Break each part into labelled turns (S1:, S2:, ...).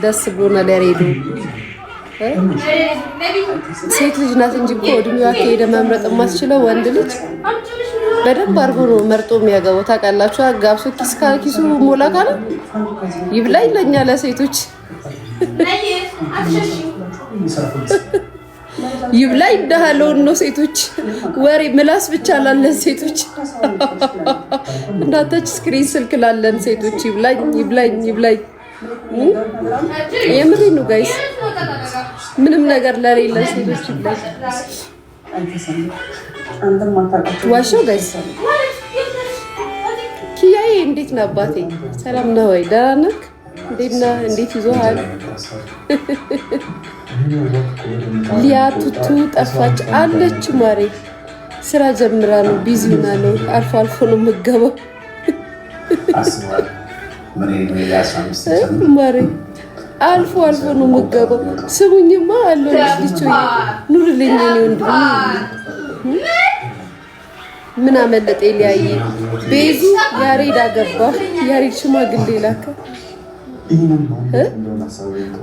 S1: ደስ ብሎናል። ያሬዱ ሴት ልጅ ናት እንጂ እኮ እድሜዋ ከሄደ መምረጥ የማትችለው ወንድ ልጅ በደንብ አድርጎ ነው መርጦ የሚያገባው። ታውቃላችሁ፣ አጋብሶ ኪሱ ሞላ ካለ ይብላኝ ለኛ ለሴቶች ይብላኝ እንዳለው ነው። ሴቶች ወሬ ምላስ ብቻ ላለን ሴቶች እንዳታች ስክሪን ስልክ ላለን ሴቶች ይብላኝ የምሬ ነው ጋይስ። ምንም ነገር ለሌለ ሴቶች ይብላኝ። ዋሻው ጋይስ ኪያዬ እንዴት ነው አባቴ? ሰላም ነው ወይ? ደህና ነህ? እንዴት ይዞሃል? ሊያ ቱቱ ጠፋች አለች። ማሬ ስራ ጀምራ ነው፣ ቢዚ ሆና ነው። አልፎ ነው የምገባው። ማሬ አልፎ ነው የምገባው። ስሙኝማ አለው ልጅ ኑርልኝ ነው ወንድም። ምን አመለጠ ሊያዬ? ቤዙ ያሬድ አገባ። ያሬድ ሽማግሌ ላከ።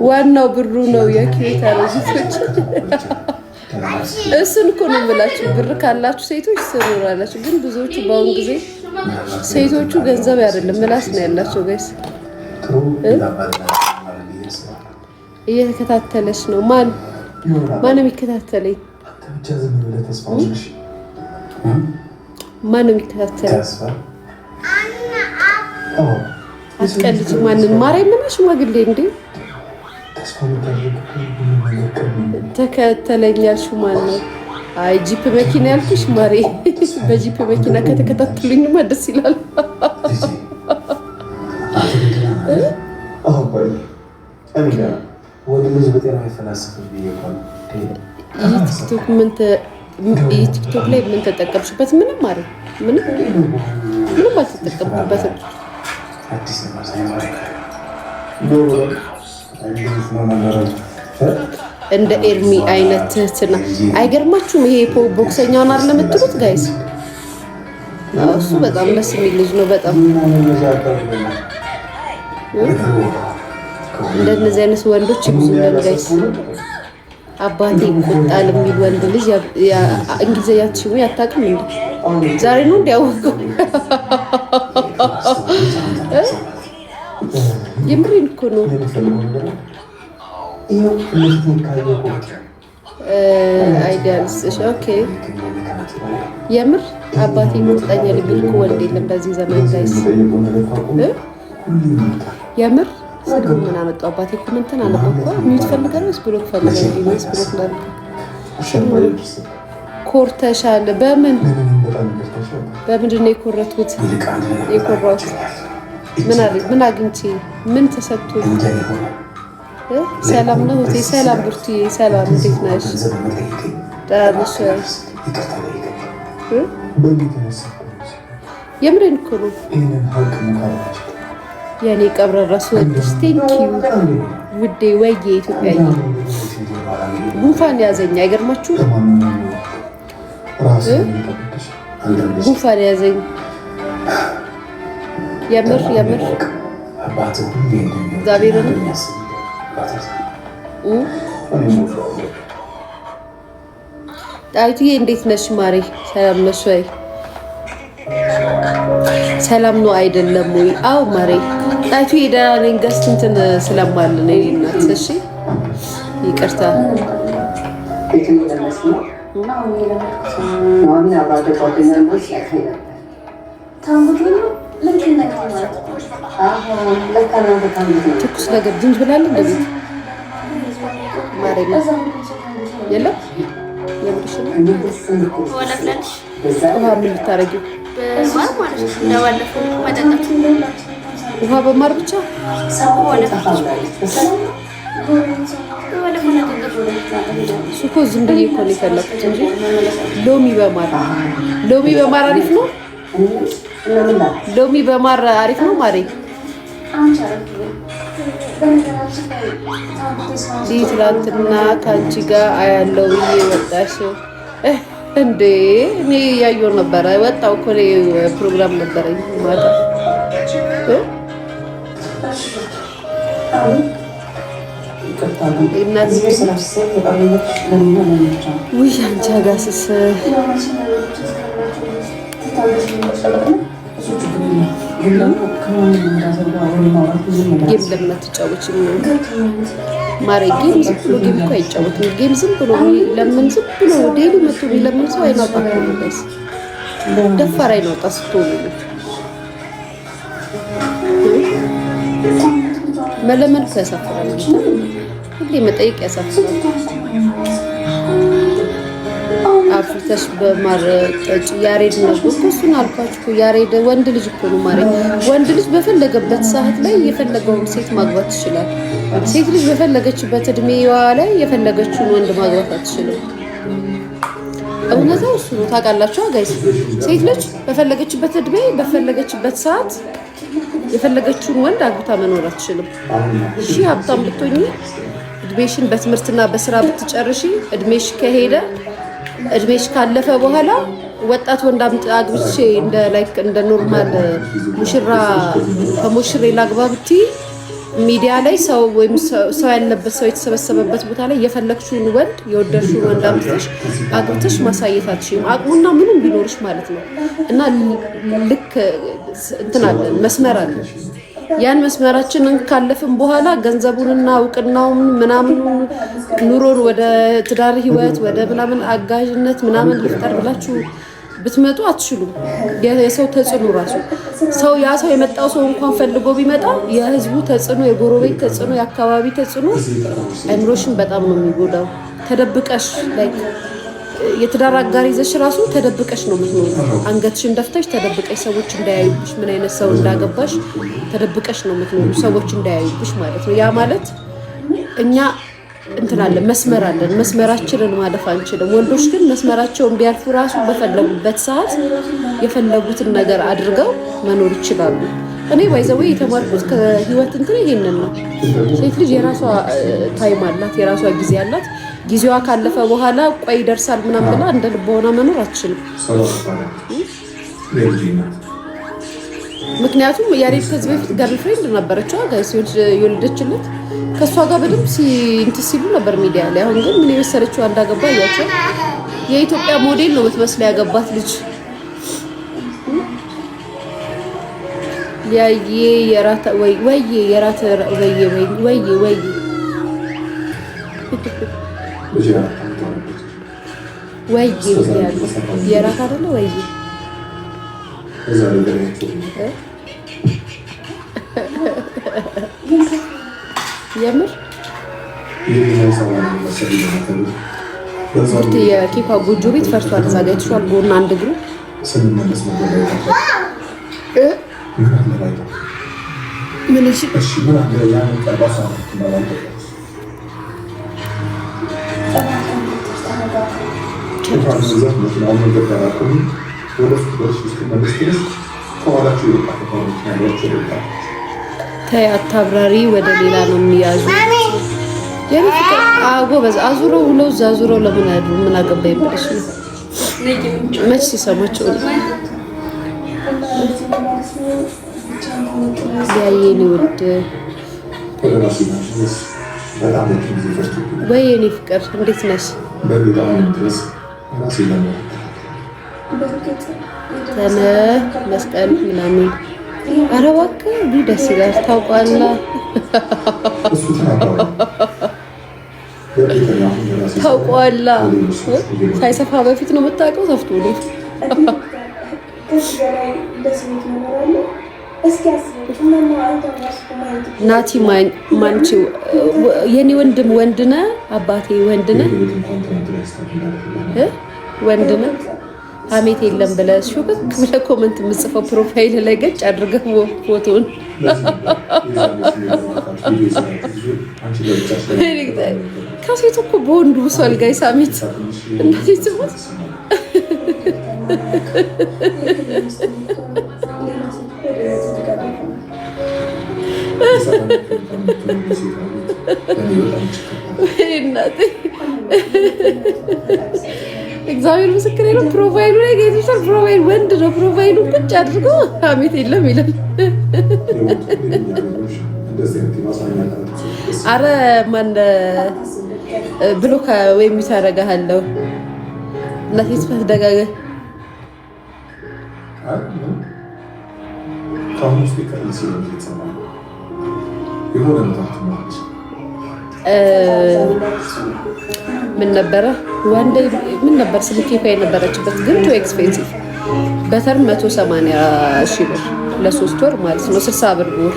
S1: ዋናው ብሩ ነው የኪዩታ ልጅቶች። እሱን እኮ ነው የምላችሁ። ብር ካላችሁ ሴቶች ትኖራላችሁ። ግን ብዙዎቹ በአሁን ጊዜ ሴቶቹ ገንዘብ አይደለም ምላስ ነው ያላቸው። ጋይስ እየተከታተለች ነው። ማንም ይከታተለኝ? ማንም ይከታተለኝ? አትቀልጅ። ማንን ማርያም ምን ሽማግሌ እንዴ ተከተለኛል? ማን ነው? አይ ጂፕ መኪና ያልኩሽ ማሬ። በጂፕ መኪና ከተከታተሉኝማ ደስ ይላል። ቲክቶክ ላይ ምን ተጠቀምሽበት? ምንም ማሬ ምንም አልተጠቀምኩበትም። እንደ ኤርሚ አይነት ትህትና አይገርማችሁም? ይሄ ቦክሰኛውን አይደል የምትሉት ጋይስ? እሱ በጣም ደስ የሚል ልጅ ነው። በጣም እንደነዚህ አይነት ወንዶች ይብዙልን ጋይስ። አባቴ ቁጣል የሚል ወንድ ልጅ እንግሊዘኛ ትሽሙ ያታውቅም እንዴ? ዛሬ ነው እንዲያወቀው። የምሬን እኮ ነው። አይዲያልስ ኦኬ። የምር አባቴ ይቆጣኛል የሚል እኮ ወንድ የለም በዚህ ዘመን ጋይስ። የምር ስልክ ምን አመጣው? አባቴ ኮመንትን አነበብኩ። ሚውት ፈልጋለሁ ብሎክ ፈልጋለሁ ወይስ ብሎክ ላድርግ? ኮርተሻል? በምንድን ነው የኮረትኩት? የኮራሁት ምን አግኝቼ ምን ተሰጥቶኝ? ሰላም ነው እቴ። ሰላም ብርቱዬ፣ ሰላም እንዴት ነሽ? ደህና ነሽ? የምሬን እኮ ነው። የኔ ቀብረራ ስወድሽ ቴንኪዩ ውዴ። ወይዬ ኢትዮጵያዬ፣ ጉንፋን ያዘኝ። አይገርማችሁ? ጉንፋን ያዘኝ የምር እግዚአብሔርን። ጣይቱዬ እንዴት ነሽ ማሬ? ሰላም ነሽ ወይ? ሰላም ነው አይደለም ወይ? አው ማሬ ጣይቱዬ ደህና ነኝ። ገስት እንትን ስለማልን እናት። እሺ ይቅርታ። ትኩስ ነገር ዝንጅብል እንደዚህ ማሬ የለም። የምርሽ ነው? ውሃ ምን ልታረጊው? ውሃ በማር ብቻ? እሱ እኮ ዝም ብዬ እኮ ነው የፈለኩት እንጂ ሎሚ በማር አሪፍ ነው። ሎሚ በማር አሪፍ ነው ማሬ። ትላንትና ከአንቺ ጋር አያለው ብዬ ወጣሽ እንዴ? እኔ ያየው ነበረ። ወጣው እኮ ፕሮግራም ነበረኝ ማታ። ውይ አንቺ አጋስስ ጌም ለምን አትጫወችም? ማሬ ጌም ዝም ብሎ ጌም እኮ አይጫወትም። ጌም ዝም ብሎ ለምን ዝም ብሎ ዴሊ መቶ ለምን ሰው አይናውጣ ነው ጋይስ፣ ደፋር አይናውጣ ስትሆኑ መለመን ያሳፍራል። ሁሌ መጠየቅ ያሳፍራል። አፍርተሽ በማር ጠጪ ያሬድ ነው እኮ እሱን አልኳችሁ። ያሬድ ወንድ ልጅ እኮ ነው ማሬ። ወንድ ልጅ በፈለገበት ሰዓት ላይ የፈለገውን ሴት ማግባት ይችላል። ሴት ልጅ በፈለገችበት እድሜዋ ላይ የፈለገችውን ወንድ ማግባት አትችልም። እውነታው እሱ ነው። ታውቃላችሁ ጋይስ፣ ሴት ልጅ በፈለገችበት እድሜ በፈለገችበት ሰዓት የፈለገችውን ወንድ አግብታ መኖር አትችልም። እሺ ሀብታም ብትሆኚ እድሜሽን በትምህርትና በስራ ብትጨርሺ እድሜሽ ከሄደ እድሜሽ ካለፈ በኋላ ወጣት ወንድ አግብቼ እንደ ኖርማል ሙሽራ ከሙሽሬ ላግባ ብትይ ሚዲያ ላይ ሰው ወይም ሰው ያለበት ሰው የተሰበሰበበት ቦታ ላይ የፈለግሽውን ወንድ የወደድሽውን ወንድ አምጥተሽ አግብተሽ ማሳየት አትችይም። አቅሙና ምንም ቢኖርሽ ማለት ነው። እና ልክ እንትን አለ መስመር አለ። ያን መስመራችንን ካለፍን በኋላ ገንዘቡንና እውቅናውን ምናምን ኑሮን ወደ ትዳር ህይወት ወደ ምናምን አጋዥነት ምናምን ልፍጠር ብላችሁ ብትመጡ አትችሉም። የሰው ተጽዕኖ ራሱ ሰው ያ ሰው የመጣው ሰው እንኳን ፈልጎ ቢመጣ የህዝቡ ተጽዕኖ፣ የጎረቤት ተጽዕኖ፣ የአካባቢ ተጽዕኖ አይምሮሽን በጣም ነው የሚጎዳው። ተደብቀሽ ላይ የትዳር አጋር ይዘሽ ራሱ ተደብቀሽ ነው የምትኖሪው። አንገትሽን ደፍተሽ ተደብቀሽ ሰዎች እንዳያዩብሽ ምን አይነት ሰው እንዳገባሽ ተደብቀሽ ነው የምትኖሪው፣ ሰዎች እንዳያዩብሽ ማለት ነው። ያ ማለት እኛ እንትን አለ መስመር አለን። መስመራችንን ማለፍ አንችልም። ወንዶች ግን መስመራቸውን ቢያልፉ ራሱ በፈለጉበት ሰዓት የፈለጉትን ነገር አድርገው መኖር ይችላሉ። እኔ ባይዘው የተማርኩት ከህይወት እንትን ይሄንን ነው። ሴት ልጅ የራሷ ታይም አላት፣ የራሷ ጊዜ አላት። ጊዜዋ ካለፈ በኋላ ቆይ ይደርሳል ምናምን ብላ እንደ ልቧ ሆና መኖር አትችልም። ምክንያቱም ያሬድ ከዚህ በፊት ገርልፍሬንድ ነበረችው ጋይስ የወለደችለት ከሷ ጋር በደንብ እንትን ሲሉ ነበር ሚዲያ ላይ። አሁን ግን ምን የመሰለችው አንዳገባ ያቸው የኢትዮጵያ ሞዴል ነው የምትመስለው ያገባት ልጅ። ያዬ የራታ ወይ የራታ ወይ የራታ አይደለ ወይ የምር የኬፋ ጎጆ ቤት ፈርሷል። እዛ ጋ የተሿል ጎና አንድ እግሩ ምን እሺ ተይ አታብራሪ፣ ወደ ሌላ ነው የሚያዙ። ጎበዝ አዙረው ውለው እዛ አዙረው ለምን አይደሉ? ምን አገባኝ ብለሽ ነው መች ሲሰማቸው ነው ያየኔ ውድ ወይ የኔ ፍቅር እንዴት ነሽ? ተነ መስቀል ምናምን ኧረ እባክህ ደስ ይላል። ታውቃለህ ሳይሰፋ በፊት ነው የምታውቀው። ሰፍቶ ነው ናቲ ማንቺ የኔ ወንድም ወንድነ አባቴ ወንድነ ወንድነ ሀሜት የለም ብለህ ሹክክ ብለህ ኮመንት የምጽፈው ፕሮፋይል ላይ ገጭ አድርገህ ፎቶን ከሴቱ እኮ በወንዱ ብሷል። ጋይስ ሀሜት እንደዚህ ጽፎት እግዚአብሔር ምስክሬ ነው። ፕሮፋይሉ ላይ ጌታችን ፕሮፋይል ወንድ ነው። ፕሮፋይሉ ቁጭ አድርጎ ሀሜት የለም ይላል። አረ ማን ብሎክ ወይም ይታረጋለሁ ለፊት ፈደጋገ ምን ነበረ ዋንዴ ምን ነበር ስልኬ ፋይ ነበረችበት ግን ቱ ኤክስፔንሲቭ በተርም 180,000 ብር ለ3 ወር ማለት ነው 60 ብር ወር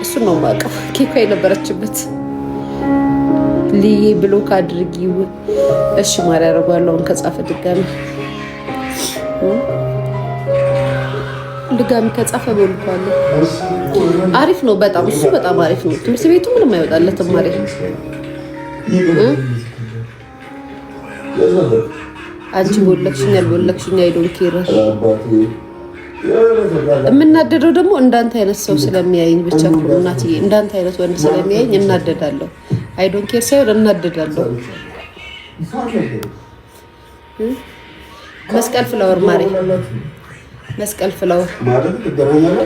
S1: እሱ ነው ማቀፍ ኬክ የነበረችበት ልይ ብሎክ አድርጊው እሺ ማር ያረጋለው ከጻፈ ድጋሚ ከጻፈ ቦልኳል አሪፍ ነው በጣም እሱ በጣም አሪፍ ነው ትምህርት ቤቱ ምንም አይወጣለትም ማለት አንቺ ቦለክሽኝ ያልቦለክሽኝ አይዶን ኬር የምናደደው ደግሞ እንዳንተ አይነት ሰው ስለሚያየኝ ብቻ ነው እናትዬ እንዳንተ አይነት ወንድ ስለሚያየኝ እናደዳለሁ አይዶን ኬር ሳይሆን እናደዳለሁ መስቀል ፍላወር ማሪ መስቀል ፍላወር ማለት ተደረኛለ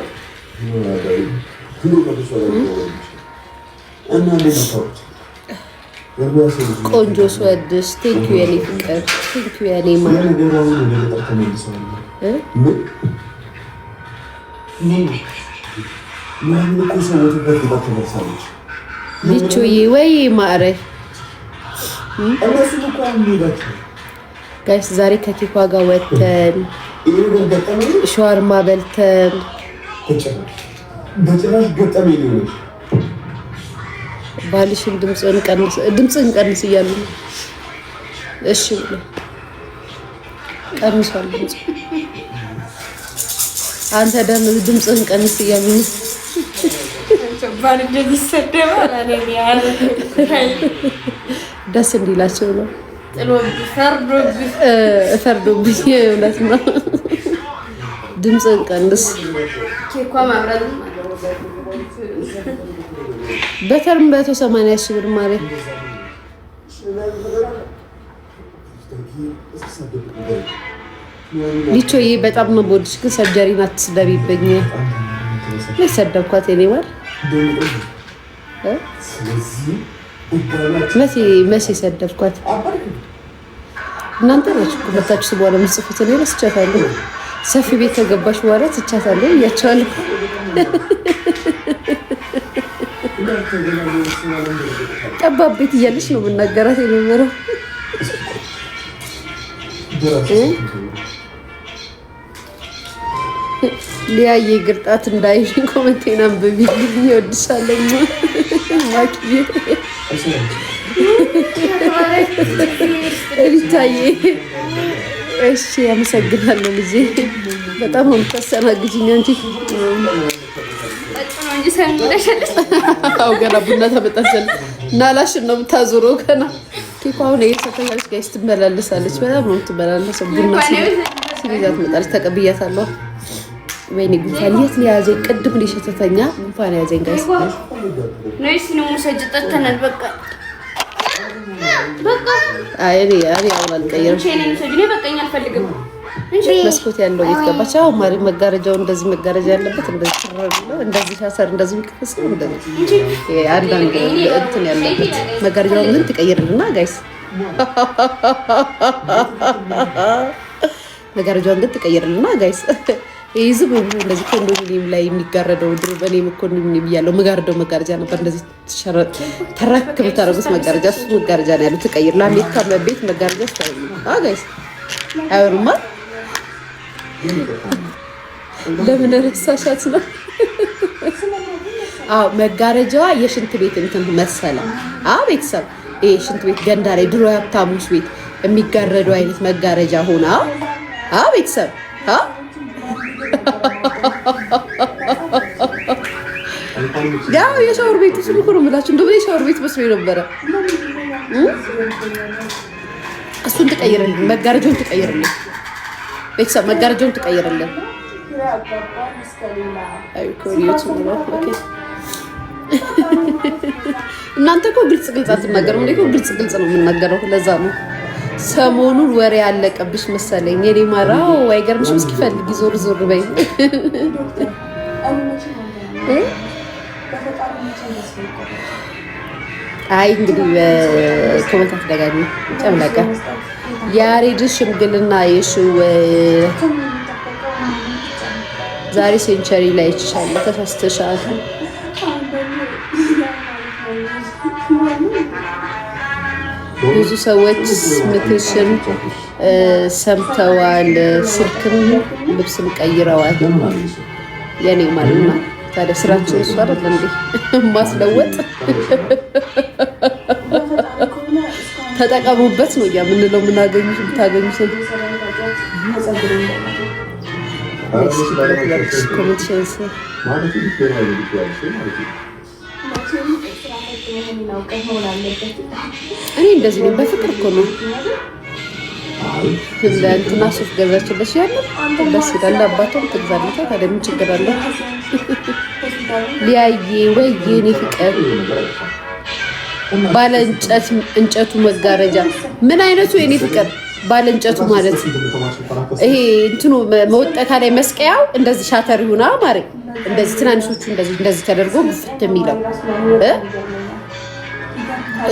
S1: ቆንጆ ስወድሽ ቴንክ ዩ የኔ ፍቅር ቴንክ ዩ የኔ ማር ልቾዬ ወይ ማረ ጋይስ ዛሬ ከኬኳ ጋር ወተን ሻወርማ በልተን በጭራሽ ገጠመ ይሉኝ ባልሽን ድምፅን ቀንስ እያሉ እሺ ብሎ ቀንሷል ድምፅ አንተ ደግሞ ድምፅን ቀንስ እያሉ ባል እንደዚህ ሰደባል አለኝ ደስ እንዲላቸው ነው ፈርዶብኝ እውነት ነው ድምፅን ቀንስ ኬኳ ማብራት በተርም 180,000 ብር ማሪ ልቾዬ በጣም ነው ቦድሽ ግን ሰርጀሪን አትስደቢብኝ ለሰደብኳት እኔ ማር መሲ ሰደብኳት እናንተ ናችሁ ከመታችሁ በኋላ መስፍት ነው ረስቻታለሁ ሰፊ ቤት ከገባሽ በኋላ ትቻታለሁ እያቻለሁ ጠባብ ቤት እያለች ነው የምናገራት የነበረው ሊያየ ግርጣት እንዳይሽ ኮሜንቴን አንብቢልኝ ይወድሻለሁ ማኪዬ እሪታዬ እሺ አመሰግናለሁ ልጄ በጣም ነው ተሰናግጂኝ አንቺ አው ገና ቡና ተመጣጣለ ናላሽ ነው የምታዞረው ገና ኬኳው ነው የተሰጠች ጋይስ ትመላለሳለች በጣም ነው የምትመላለሰው ቡና ሲይዛት መጣለች ተቀብያታለሁ ወይኔ ጉንፋን የት ነው ያዘኝ ቅድም ሊሸተተኛ ጉንፋን ያዘኝ ጋይስ ነይስ ነው ሙሰጅተተናል በቃ እኔ አሁን አልቀየርም እኔ በቃኝ አልፈልግም መስኮት ያለው ቤት ገባች አዎ ማሪ መጋረጃው እንደዚህ መጋረጃ ያለበት እንደዚህ ተራራለ እንደዚህ ሻሰር እንደዚህ ይከፈስ እንደዚህ አንዳንድ እንትን ያለበት መጋረጃው ምን ትቀይርልና ጋይስ መጋረጃውን ግን ትቀይርልና ጋይስ ይዝም እንደዚህ ኮንዶሚኒየም ላይ የሚጋረደው ድሮ በኔም ኮንዶሚኒየም ያለው መጋረጃው መጋረጃ ነበር እንደዚህ ተረክብ ታረጉት መጋረጃ እሱ መጋረጃ ነው ያለው ትቀይር ለአሜሪካ ቤት መጋረጃ ስታዩ ጋይስ አይወሩማ ለምን ረሳሻት ነው አዎ መጋረጃዋ የሽንት ቤት እንትን መሰለ ቤተሰብ ሽንት ቤት ገንዳ ላይ ድሮ ሀብታሞች ቤት የሚጋረደው አይነት መጋረጃ ሆና ቤተሰብ ያው የሻወር ቤት እሱ ነው የምላችሁ እንደው የሻወር ቤት መስሎኝ ነበረ እሱን ትቀይርልኝ መጋረጃውን ትቀይርልኝ ቤተሰብ መጋረጃውን ትቀይርልን እናንተ እኮ ግልጽ አትናገሩ እንዴ እኮ ግልጽ ነው የምናገረው ለዛ ነው ሰሞኑን ወሬ ያለቀብሽ መሰለኝ የኔ ማራው አይገርምሽም እስኪ ፈልጊ ዞር በይ አይ እንግዲህ ኮመንታት ደጋግሚ ጨምለቀ ያሬድ ሽምግልና የሽው ዛሬ ሴንቸሪ ላይ ይችላል። ተሳስተሻል። ብዙ ሰዎች ምክርሽን ሰምተዋል። ስልክም ልብስም ቀይረዋል። የኔ ማለት ነው። ታዲያ ስራችን እሱ አይደል እንዴ ማስለወጥ? ተጠቀሙበት ነው የምንለው። የምናገኙት ብታገኙት እኔ እንደዚህ ነኝ። በፍቅር እኮ ነው እንትና ሱፍ ገዛችለሽ ያለ ደስ ይላል። አባቷም ትግዛለች። ታዲያ ምን ችግር አለ? ሊያዬ ወይ የኔ ፍቅር ባለ እንጨቱ መጋረጃ ምን አይነቱ የኔ ፍቅር ባለ እንጨቱ ማለት ይሄ እንትኑ መወጣታ ላይ መስቀያው እንደዚህ ሻተር ይሁና ማሪ እንደዚህ ትናንሾቹ እንደዚህ ተደርጎ ግፍት የሚለው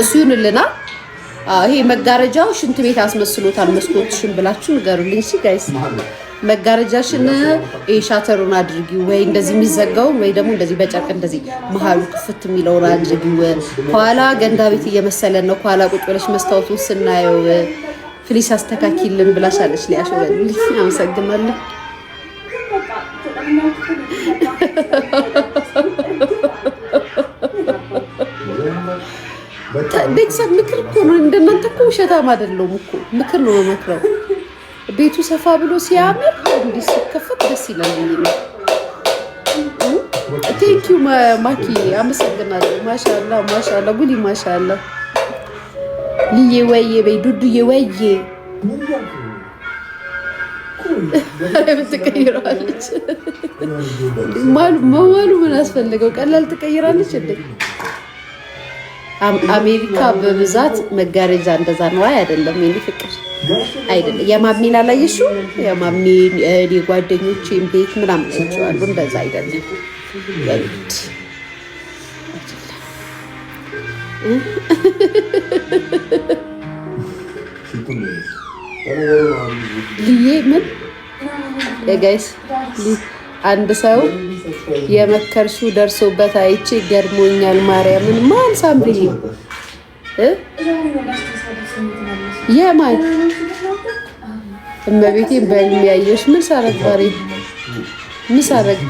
S1: እሱ ይሁንልና። ይሄ መጋረጃው ሽንት ቤት አስመስሎታል። መስኮትሽን ብላችሁ ንገሩልኝ። እሺ ጋይስ መጋረጃሽን ሻተሩን አድርጊው፣ ወይ እንደዚህ የሚዘጋው ወይ ደግሞ እንደዚህ በጨርቅ እንደዚህ መሀሉ ክፍት የሚለውን አድርጊው። ከኋላ ገንዳ ቤት እየመሰለን ነው። ከኋላ ቁጭ ብለሽ መስታወቱ ስናየው ፕሊስ አስተካኪልን ብላሻለች። ሊያሸበልኝ አመሰግናለሁ። ቤተሰብ ምክር እኮ ነው። እንደናንተ እኮ ውሸታም አይደለሁም እኮ ምክር ነው መመክረው። ቤቱ ሰፋ ብሎ ሲያምር እንዲህ ሲከፈት ደስ ይላል። ቴንኪዩ ማኪ አመሰግናለሁ። ማሻአላ ጉሊ ማሻአላ። ልዬ ወዬ በይ ዱዱዬ ወዬ ምን ትቀይራለች? መዋሉ ምን አስፈልገው? ቀላል ትቀይራለች እንዴ? አሜሪካ በብዛት መጋረጃ እንደዛ ነው። አይ አይደለም የኔ ፍቅር አይደለም። የማሚን አላየሽው? የማሚን እኔ ጓደኞቼን ቤት ምናምን አይቼዋለሁ። እንደዛ አይደለም። ልዬ ምን ጋይስ አንድ ሰው የመከርሽው ደርሶበት አይቼ ገርሞኛል። ማርያምን ማን ሳምሪ የማን እመቤቴን በህልሜ ያየሽ ምን ሳረግ ባሪ ምን ሳረግ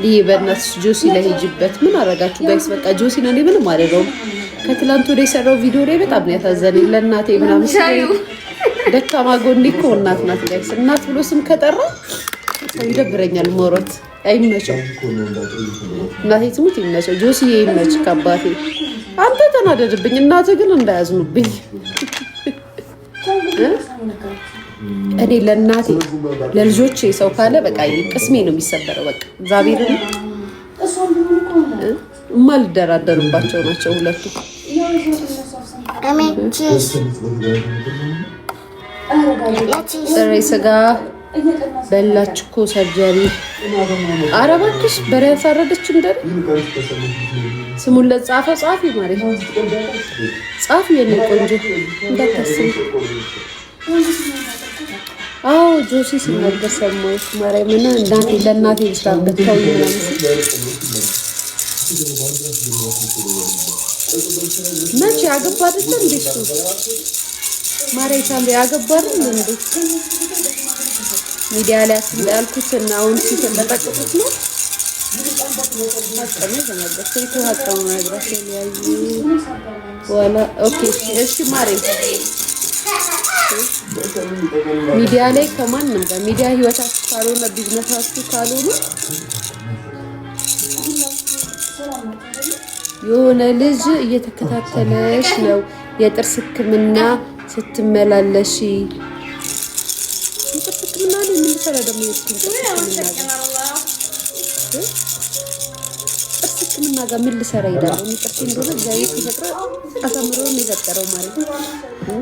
S1: ልዬ በእናትሽ ጆሲ ላይ ሂጂበት። ምን አረጋችሁ ጋይስ? በቃ ጆሲ ነው። እኔ ምንም አልለውም። ከትላንት ወደ የሰራው ቪዲዮ ላይ በጣም ነው ያሳዘነኝ። ለእናቴ ምናምን ደካማ ጎኔ እኮ እናት ናት ጋይስ። እናት ብሎ ስም ከጠራ ይደብረኛል። ሞሮት አይመቸው። እናቴ ትሙት ይመቸው። ጆሲዬ ይመች ከአባቴ። አንተ ተናደድብኝ፣ እናትህ ግን እንዳያዝኑብኝ። እኔ ለእናቴ ለልጆቼ ሰው ካለ በቃ ቅስሜ ነው የሚሰበረው። በቃ እግዚአብሔርን የማልደራደርባቸው ናቸው ሁለቱ። ጥሬ ስጋ በላች እኮ ሰርጀሪ። ኧረ እባክሽ በሬ ያሳረደች እንደኔ። ስሙን ለጻፈ ጻፊ ማለት ነው። ጻፊ የኔ ቆንጆ እንዳታስቢ። አዎ ጆሲ ሲናገር ሰማሁት። ማርያምን እናቴ ለእናቴ ልስራበት ተው ምናምን መቼ ያገባ አይደለ እንዴ? እሱ ማርያም ሳምሪ ያገባ አይደል እንዴ? ሚዲያ ላይ ያልኩት እና አሁን ሲተለጠቁት ነው። አቀመ ተናገር ሰይቱ አቀመ ነገር ያዩ ወላ ኦኬ እሺ ማርያም ሚዲያ ላይ ከማንም ጋር ሚዲያ ህይወታችሁ ካልሆነ ቢዝነሳችሁ ካልሆነ የሆነ ልጅ እየተከታተለሽ ነው የጥርስ ህክምና ስትመላለሽ። የጥርስ ህክምና ላይ ምን ልሰራ ደግሞ ጥርስ ህክምና ጋር ምን ልሰራ ይላል? ጥርስ እንደሆነ እግዚአብሔር ሲፈጥረው አሳምሮ ነው የፈጠረው ማለት ነው።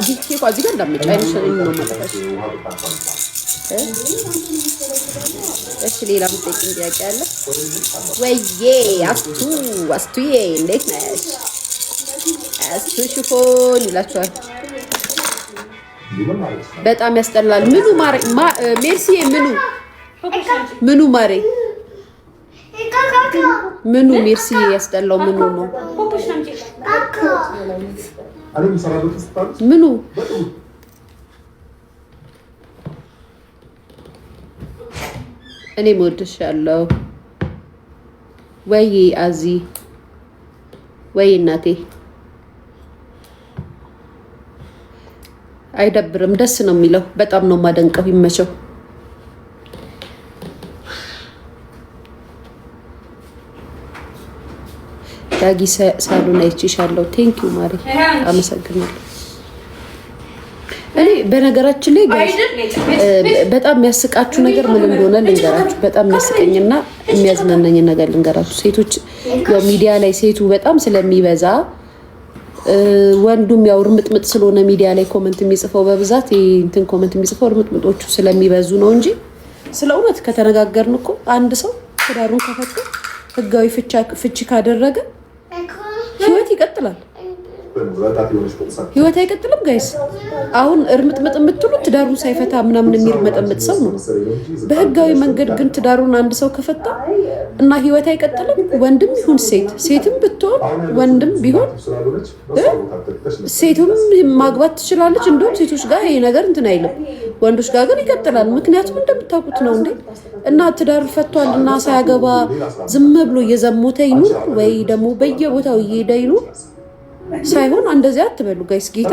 S1: ዲክቴ ቋዚ ጋር እንዳመጫ አይነሽ ነው ማለት ነው። እሺ ሌላ ምትጠይቂኝ ጥያቄ አለ ወይዬ? አስቱዬ እንዴት ነሽ? አስቱ ሽፎን ይላችኋል። በጣም ያስጠላል። ምኑ ማሬ ሜርሲዬ ምኑ ማሬ ምኑ ሜርሲዬ ያስጠላው ምኑ ነው? ምኑ እኔ እወድሻለሁ ወይ አዚ ወይ እናቴ። አይደብርም፣ ደስ ነው የሚለው። በጣም ነው ማደንቀው። ይመቸው። ዳጊ ሳሉን አይቼሻለሁ። ቴንኪው ማሪ፣ አመሰግናለሁ። እኔ በነገራችን ላይ በጣም የሚያስቃችሁ ነገር ምን እንደሆነ ልንገራችሁ። በጣም የሚያስቀኝና የሚያዝናናኝ ነገር ልንገራችሁ። ሴቶች ያው ሚዲያ ላይ ሴቱ በጣም ስለሚበዛ ወንዱም ያው ርምጥምጥ ስለሆነ ሚዲያ ላይ ኮመንት የሚጽፈው በብዛት እንትን ኮመንት የሚጽፈው ርምጥምጦቹ ስለሚበዙ ነው እንጂ ስለ እውነት ከተነጋገርን እኮ አንድ ሰው ትዳሩን ከፈተ ህጋዊ ፍቺ ካደረገ ህይወት ይቀጥላል። ህይወት አይቀጥልም ጋይስ። አሁን እርምጥምጥ የምትሉት ትዳሩን ሳይፈታ ምናምን የሚርመጠምጥ ሰው ነው። በህጋዊ መንገድ ግን ትዳሩን አንድ ሰው ከፈታ እና ህይወት አይቀጥልም። ወንድም ይሁን ሴትም ብትሆን ወንድም ቢሆን ሴቱም ማግባት ትችላለች። እንደውም ሴቶች ጋር ይሄ ነገር እንትን አይልም፣ ወንዶች ጋር ግን ይቀጥላል። ምክንያቱም እንደምታውቁት ነው እንዴ። እና ትዳር ፈቷል እና ሳያገባ ዝም ብሎ እየዘሞተ ይኑር ወይ ደግሞ በየቦታው እየሄደ ይኑር ሳይሆን እንደዚህ አትበሉ ጋይስ። ጌታ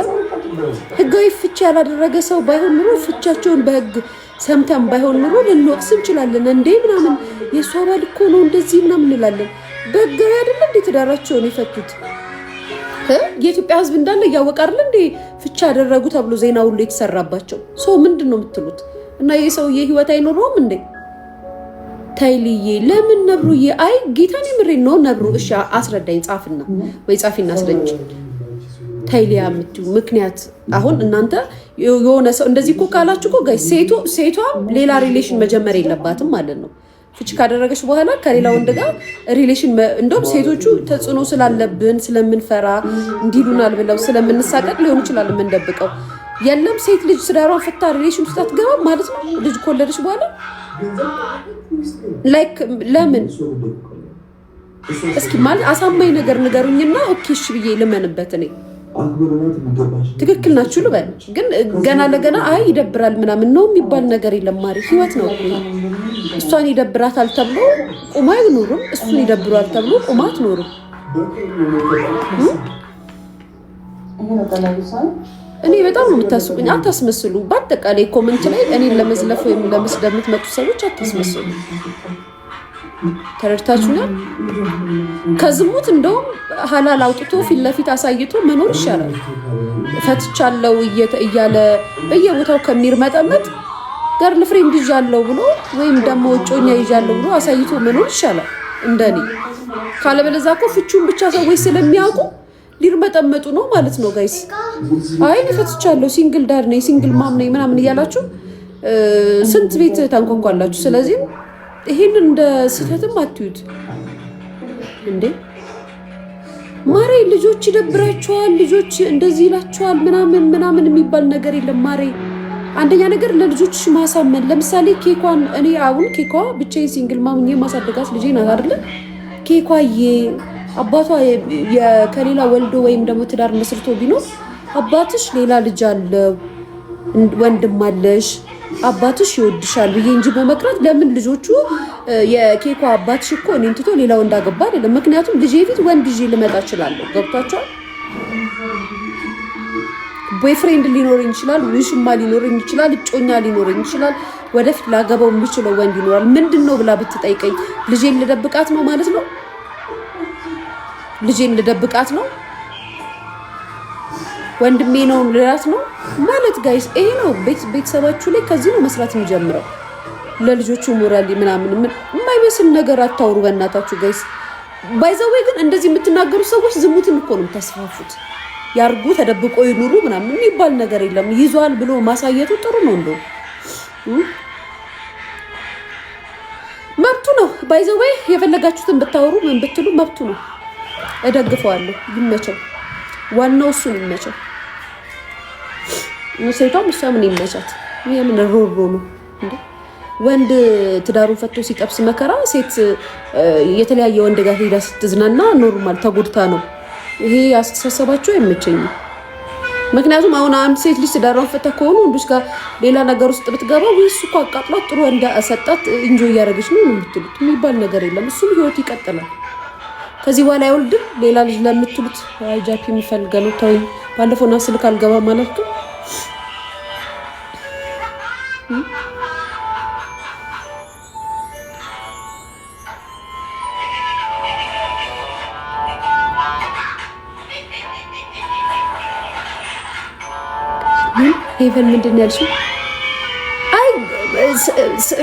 S1: ህጋዊ ፍቺ ያላደረገ ሰው ባይሆን ኑሮ ፍቻቸውን በህግ ሰምተን ባይሆን ኑሮ ልንወቅስ እንችላለን። እንዴ ምናምን የሷ ባል እኮ ነው እንደዚህ ምናምን እንላለን። በህጋዊ አይደለ እንዴ ትዳራቸውን የፈቱት? የኢትዮጵያ ህዝብ እንዳለ እያወቀ አይደለ እንዴ ፍቺ ያደረጉ ተብሎ ዜና ሁሉ የተሰራባቸው ሰው ምንድን ነው የምትሉት? እና ይሄ ሰውዬ ህይወት አይኖረውም እንዴ? ታይልዬ ለምን ነብሩዬ? አይ ጌታን የምሬን ነው ነብሩ። እሺ አስረዳኝ፣ ጻፍና ወይ ጻፊና አስረጅ። ታይልያ የምትዩ ምክንያት አሁን እናንተ የሆነ ሰው እንደዚህ እኮ ካላችሁ እኮ ጋይ ሴቷ ሌላ ሪሌሽን መጀመር የለባትም ማለት ነው። ፍቺ ካደረገች በኋላ ከሌላ ወንድ ጋር ሪሌሽን እንደውም ሴቶቹ ተጽዕኖ ስላለብን ስለምንፈራ እንዲሉናል ብለው ስለምንሳቀቅ ሊሆን ይችላል የምንደብቀው። የለም ሴት ልጅ ትዳሯን ፈታ ሪሌሽን ውስጥ አትገባም ማለት ነው ልጅ ከወለደች በኋላ። ላይክ ለምን እስኪ ማለት አሳማኝ ነገር ንገሩኝና ኦኬ እሺ ብዬ ልመንበት። እኔ ትክክል ናችሁ ልበል፣ ግን ገና ለገና አይ ይደብራል ምናምን ነው የሚባል ነገር የለም። ማሪ ህይወት ነው እኮ። እሷን ይደብራታል ተብሎ ቁማ አይኖርም፣ እሱን ይደብራል ተብሎ ቁማ አትኖርም። እኔ በጣም ነው የምታስቁኝ። አታስመስሉ። በአጠቃላይ ኮመንት ላይ እኔን ለመዝለፍ ወይም ለመስደብ የምትመጡ ሰዎች አታስመስሉ። ተረድታችሁኛል? ከዝሙት እንደውም ሀላል አውጥቶ ፊት ለፊት አሳይቶ መኖር ይሻላል። ፈትቻለሁ እያለ በየቦታው ከሚርመጠመጥ ገርል ፍሬንድ ይዣለሁ ብሎ ወይም ደግሞ እጮኛ ይዣለሁ ብሎ አሳይቶ መኖር ይሻላል እንደኔ። ካለበለዚያ እኮ ፍቹን ብቻ ሰዎች ስለሚያውቁ ሊርመጠመጡ ነው ማለት ነው ጋይስ። አይ ፈትቻለሁ፣ ሲንግል ዳር ነኝ፣ ሲንግል ማም ነኝ ምናምን እያላችሁ ስንት ቤት ታንኳኳላችሁ። ስለዚህ ይሄንን እንደ ስህተትም አትዩት እንዴ። ማሬ ልጆች ይደብራቸዋል፣ ልጆች እንደዚህ ይላቸዋል ምናምን የሚባል ነገር የለም ማሬ። አንደኛ ነገር ለልጆች ማሳመን። ለምሳሌ ኬኳን እኔ አሁን ኬኳ ብቻዬን ሲንግል ማም ነኝ ማሳደጋት ልጄ ናት አይደለ? ኬኳዬ አባቷ ከሌላ ወልዶ ወይም ደግሞ ትዳር መስርቶ ቢኖር አባትሽ ሌላ ልጅ አለው ወንድም አለሽ አባትሽ ይወድሻል ብዬ እንጂ በመቅረት ለምን ልጆቹ የኬኳ አባትሽ እኮ እኔን ትቶ ሌላ ወንድ አገባ አይደለም። ምክንያቱም ልጄ ፊት ወንድ ይዤ ልመጣ እችላለሁ። ገብቷቸዋል? ቦይፍሬንድ ሊኖረኝ ይችላል፣ ውሽማ ሊኖረኝ ይችላል፣ እጮኛ ሊኖረኝ ይችላል። ወደፊት ላገባው የምችለው ወንድ ይኖራል። ምንድን ነው ብላ ብትጠይቀኝ ልጄን ልደብቃት ነው ማለት ነው? ልጄን ልደብቃት ነው? ወንድሜ ነው ልላት ነው ማለት ጋይስ። ይሄ ነው ቤተሰባችሁ ላይ ከዚህ ነው መስራት የሚጀምረው። ለልጆቹ ሞራል ምናምን የማይመስል ነገር አታውሩ በእናታችሁ ጋይስ። ባይዘዌ ግን እንደዚህ የምትናገሩ ሰዎች ዝሙትን እኮ ነው የምታስፋፉት። ያርጉ ተደብቆ ይኑሩ ምናምን የሚባል ነገር የለም። ይዟል ብሎ ማሳየቱ ጥሩ ነው እንደው ነው ባይ ዘ ወይ የፈለጋችሁትን ብታወሩ ምን ብትሉ መብቱ ነው እደግፈዋለሁ ይመቸው ዋናው እሱ ነው ይመቸው ሴቷም እሷ ምን ይመቻት የምን ሮሮ ነው እንዴ ወንድ ትዳሩን ፈቶ ሲጠብስ መከራ ሴት የተለያየ ወንድ ጋር ሄዳ ስትዝናና ኖርማል ተጎድታ ነው ይሄ አስተሳሰባቸው አይመቸኝም ምክንያቱም አሁን አንድ ሴት ልጅ ትዳሯን ፈታ ከሆነ ወንዶች ጋር ሌላ ነገር ውስጥ ብትገባ ወይስ እኮ አቃጥላት ጥሩ ወንድ አሰጣት ኢንጆይ ያደረገች ነው የምትሉት የሚባል ነገር የለም እሱም ህይወት ይቀጥላል ከዚህ በኋላ አይወልድም ሌላ ልጅ ለምትሉት አይጃፒ የሚፈልገው ተወኝ ባለፈው ነው ስልክ አልገባ ማለት ነው ሄቨን ምንድን ያልሽው አይ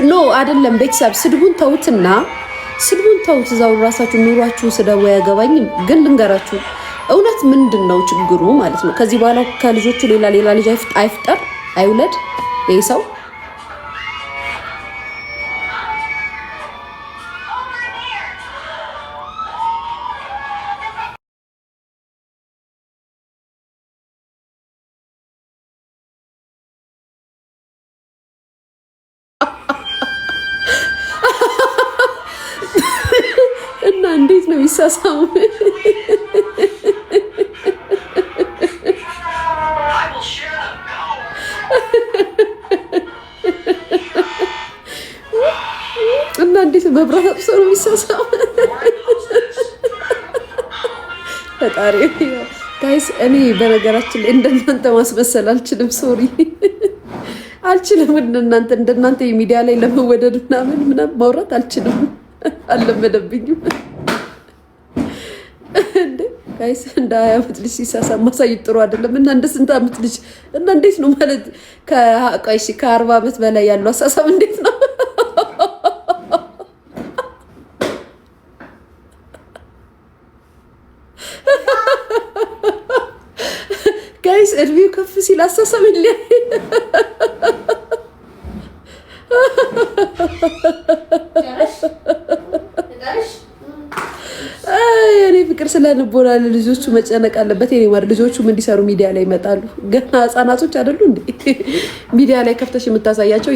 S1: ኖ አይደለም ቤተሰብ ስድቡን ተውትና ስድቡን ተውት እዛው ራሳችሁ ኑሯችሁ ስደው ያገባኝም ግን ልንገራችሁ እውነት ምንድነው ችግሩ ማለት ነው ከዚህ በኋላ ከልጆቹ ሌላ ልጅ አይፍጠር አይውለድ ይሄ ሰው እና እንዴት ነው ይሳሳሙ እና እንዴት በብራት አጥሶ ነው ይሳሳሙ ፈጣሪ ጋይስ እኔ በነገራችን ላይ እንደናንተ ማስመሰል አልችልም ሶሪ አልችልም እንደናንተ ሚዲያ ላይ ለመወደድ ምናምን ማውራት አልችልም አልለመደብኝም እንዴ ጋይስ እንደ 20 ዓመት ልጅ ሲሳሳም ማሳየት ጥሩ አይደለም እና እንደ ስንት ዓመት ልጅ እና እንዴት ነው ማለት ከ40 ዓመት በላይ ያለው አሳሳም እንዴት ነው ጋይስ እድሜው ከፍ ሲል አሳሳም ይለያል እኔ ፍቅር ስለልቦና ልጆቹ መጨነቅ አለበት የኔ ማር ልጆቹ ምን እንዲሰሩ ሚዲያ ላይ ይመጣሉ ገና ህፃናቶች አይደሉ እንዴ ሚዲያ ላይ ከፍተሽ የምታሳያቸው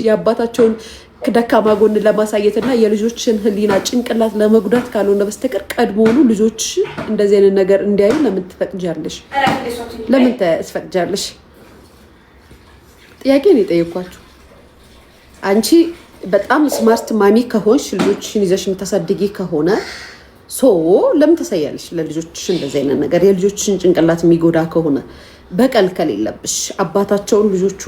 S1: የአባታቸውን ደካማ ጎን ለማሳየትና የልጆችን ህሊና ጭንቅላት ለመጉዳት ካልሆነ በስተቀር ቀድሞውኑ ልጆች እንደዚህ አይነት ነገር እንዲያዩ ለምን ትፈቅጃለሽ ለምን ትፈቅጃለሽ ጥያቄ ነው የጠየኳችሁ አንቺ በጣም ስማርት ማሚ ከሆንሽ ልጆችሽን ይዘሽ የምታሳድጊ ከሆነ ለምን ተሰያለሽ ለልጆችሽ እንደዚህ አይነት ነገር የልጆችሽን ጭንቅላት የሚጎዳ ከሆነ በቀል ከሌለብሽ አባታቸውን ልጆቹ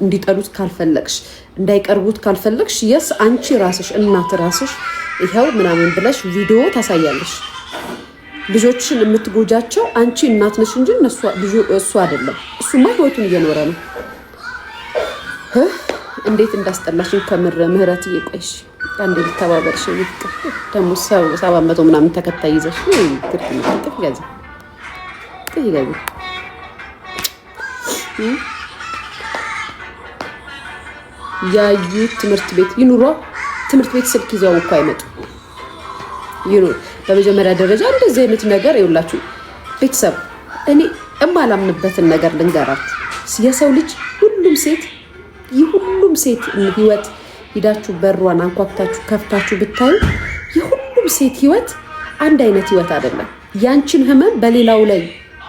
S1: እንዲጠሉት ካልፈለግሽ እንዳይቀርቡት ካልፈለግሽ የስ አንቺ ራስሽ እናት ራስሽ ይሄው ምናምን ብለሽ ቪዲዮ ታሳያለሽ ልጆችሽን የምትጎጃቸው አንቺ እናት ነሽ እንጂ እሱ አይደለም እሱማ ህይወቱን እየኖረ ነው እንዴት እንዳስጠላሽኝ ከምር ምህረት እየቆይሽ አንዴ ልተባበርሽ ይፍቅር ደሞ 700 ምናምን ተከታይ ይዘሽ ትርፍ ያዘ ይገቡ ያዩት ትምህርት ቤት ይኑሮ ትምህርት ቤት ስልክ ይዘው እኮ አይመጡ ይኑር በመጀመሪያ ደረጃ እንደዚህ አይነት ነገር ይውላችሁ ቤተሰብ እኔ እማላምንበትን ነገር ልንገራችሁ የሰው ልጅ ሁሉም ሴት ህይወት ሂዳችሁ በሯን አንኳክታችሁ ከፍታችሁ ብታዩ የሁሉም ሴት ህይወት አንድ አይነት ህይወት አይደለም ያንቺን ህመም በሌላው ላይ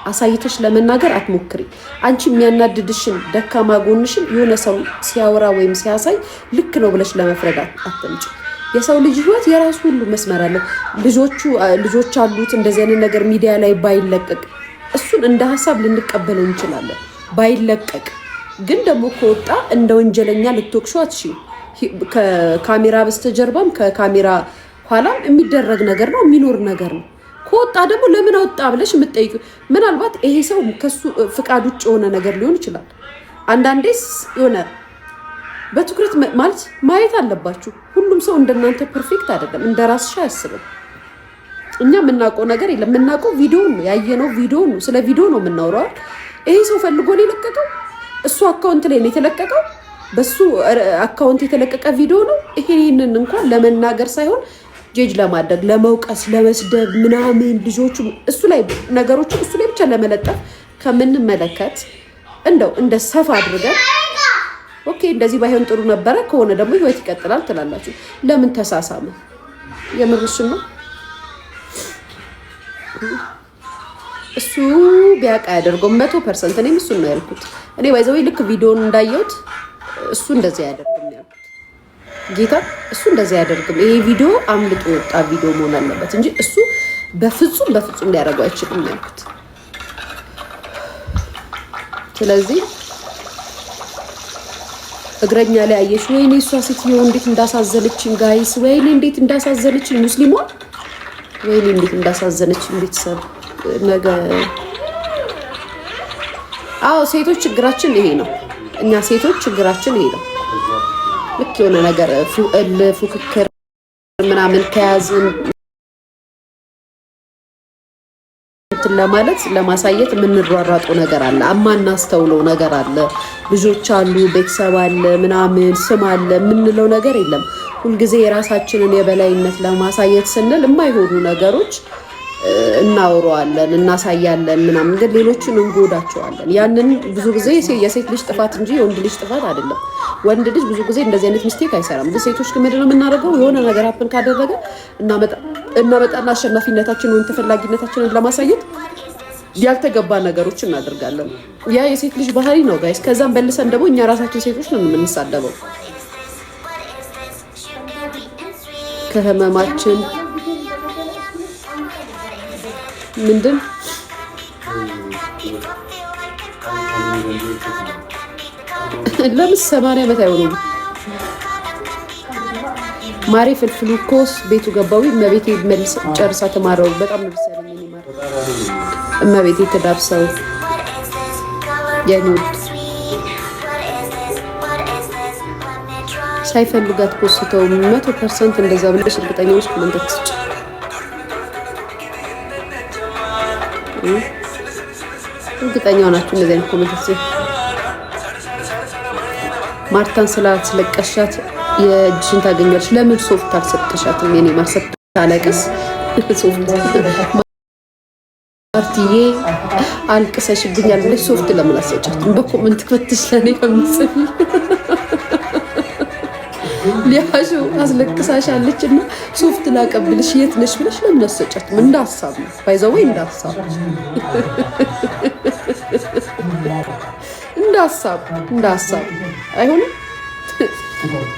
S1: አሳይተሽ ለመናገር አትሞክሪ አንቺ የሚያናድድሽን ደካማ ጎንሽን የሆነ ሰው ሲያወራ ወይም ሲያሳይ ልክ ነው ብለሽ ለመፍረድ አትምጪ የሰው ልጅ ህይወት የራሱ ሁሉ መስመር አለ ልጆች አሉት እንደዚህ አይነት ነገር ሚዲያ ላይ ባይለቀቅ እሱን እንደ ሐሳብ ልንቀበለው እንችላለን ባይለቀቅ ግን ደግሞ ከወጣ እንደ ወንጀለኛ ልትወቅሹ አትሺ ከካሜራ በስተጀርባም ከካሜራ ኋላም የሚደረግ ነገር ነው የሚኖር ነገር ነው ከወጣ ደግሞ ለምን አወጣ ብለሽ የምትጠይቁ ምናልባት ይሄ ሰው ከሱ ፍቃድ ውጭ የሆነ ነገር ሊሆን ይችላል አንዳንዴስ የሆነ በትኩረት ማለት ማየት አለባችሁ ሁሉም ሰው እንደናንተ ፐርፌክት አይደለም እንደራስሽ አያስብም እኛ የምናውቀው ነገር የለም የምናውቀው ቪዲዮ ነው ያየነው ቪዲዮ ነው ስለ ቪዲዮ ነው የምናወራው ይሄ ሰው ፈልጎ ነው የለቀቀው እሱ አካውንት ላይ ነው የተለቀቀው በሱ አካውንት የተለቀቀ ቪዲዮ ነው። ይሄንን እንኳን ለመናገር ሳይሆን ጄጅ ለማድረግ ለመውቀስ፣ ለመስደብ ምናምን ልጆቹ እሱ ላይ ነገሮቹ እሱ ላይ ብቻ ለመለጠፍ ከምንመለከት እንደው እንደ ሰፋ አድርገን ኦኬ እንደዚህ ባይሆን ጥሩ ነበረ ከሆነ ደግሞ ህይወት ይቀጥላል ትላላችሁ። ለምን ተሳሳመ? የምርሽን ነው? እሱ ቢያውቅ አያደርገውም 100%። እኔም እሱን ነው ያልኩት። እኔ ባይዘው ልክ ቪዲዮን እንዳየሁት እሱ እንደዚህ አያደርግም ያልኩት ጌታ፣ እሱ እንደዚህ አያደርግም። ይሄ ቪዲዮ አምልጦ ወጣ ቪዲዮ መሆን አለበት እንጂ እሱ በፍጹም ሊያደርገው አይችልም ያልኩት። ስለዚህ እግረኛ ላይ አየሽ፣ ወይኔ እሷ ሴትዮ እንዴት እንዳሳዘነችኝ ጋይስ፣ ወይኔ እንዴት እንዳሳዘነችኝ ሙስሊሟ፣ ወይኔ እንዴት እንዳሳዘነችኝ ቤተሰብ ነገ። አዎ ሴቶች ችግራችን ይሄ ነው። እኛ ሴቶች ችግራችን ይሄ ነው። ልክ የሆነ ነገር ፉክክር ምናምን ከያዝን ለማለት ለማሳየት የምንሯሯጠው ነገር አለ፣ አማናስተውለው ነገር አለ። ልጆች አሉ፣ ቤተሰብ አለ፣ ምናምን ስም አለ የምንለው ነገር የለም። ሁልጊዜ የራሳችንን የበላይነት ለማሳየት ስንል የማይሆኑ ነገሮች እናወራዋለን፣ እናሳያለን ምናምን፣ ግን ሌሎችን እንጎዳቸዋለን። ያንን ብዙ ጊዜ የሴት ልጅ ጥፋት እንጂ የወንድ ልጅ ጥፋት አይደለም። ወንድ ልጅ ብዙ ጊዜ እንደዚህ አይነት ሚስቴክ አይሰራም። ግን ሴቶች ግን ምንድን ነው የምናደርገው? የሆነ ነገር ሀፕን ካደረገ እናመጣና አሸናፊነታችንን ወይም ተፈላጊነታችንን ለማሳየት ያልተገባ ነገሮች እናደርጋለን። ያ የሴት ልጅ ባህሪ ነው ጋይስ። ከዛም በልሰን ደግሞ እኛ ራሳችን ሴቶች ነው የምንሳደበው ከህመማችን ምንድን ለምን 80 ዓመት አይሆንም? ማሪ ፍልፍሉ ኮስ ቤቱ ገባዊ እመቤቴ መልስ ጨርሳ ተማረው። በጣም ነው ሰለኝ ማር እመቤቴ ተዳብሰው የኑት ሳይፈልጋት ፖስተው 100% እንደዛ ብለሽ እርግጠኛ ነሽ? ኮሜንት ትስጭ እርግጠኛው ናችሁ እንደዚህ አይነት ኮሜንት ትስጭ። ማርታን ስላስለቀሻት የእጅሽን ታገኛለሽ። ለምን ሶፍት አልሰጠሻትም? የኔ ማርሰጥ ታለቅስ ሶፍት ማርቲዬ አልቅሰሽብኛል ብለሽ ሶፍት ለምን አልሰጫትም? በኮሜንት ከተሽ ለኔ ከምጽፍ ሊያሹ አስለቅሳሻለች እና ሶፍት ላቀብልሽ የት ነሽ ብለሽ ለምን አልሰጫትም? እንዳሳብ ነው ባይዘው ወይ እንዳሳብ እንዳሳብ አይሆንም።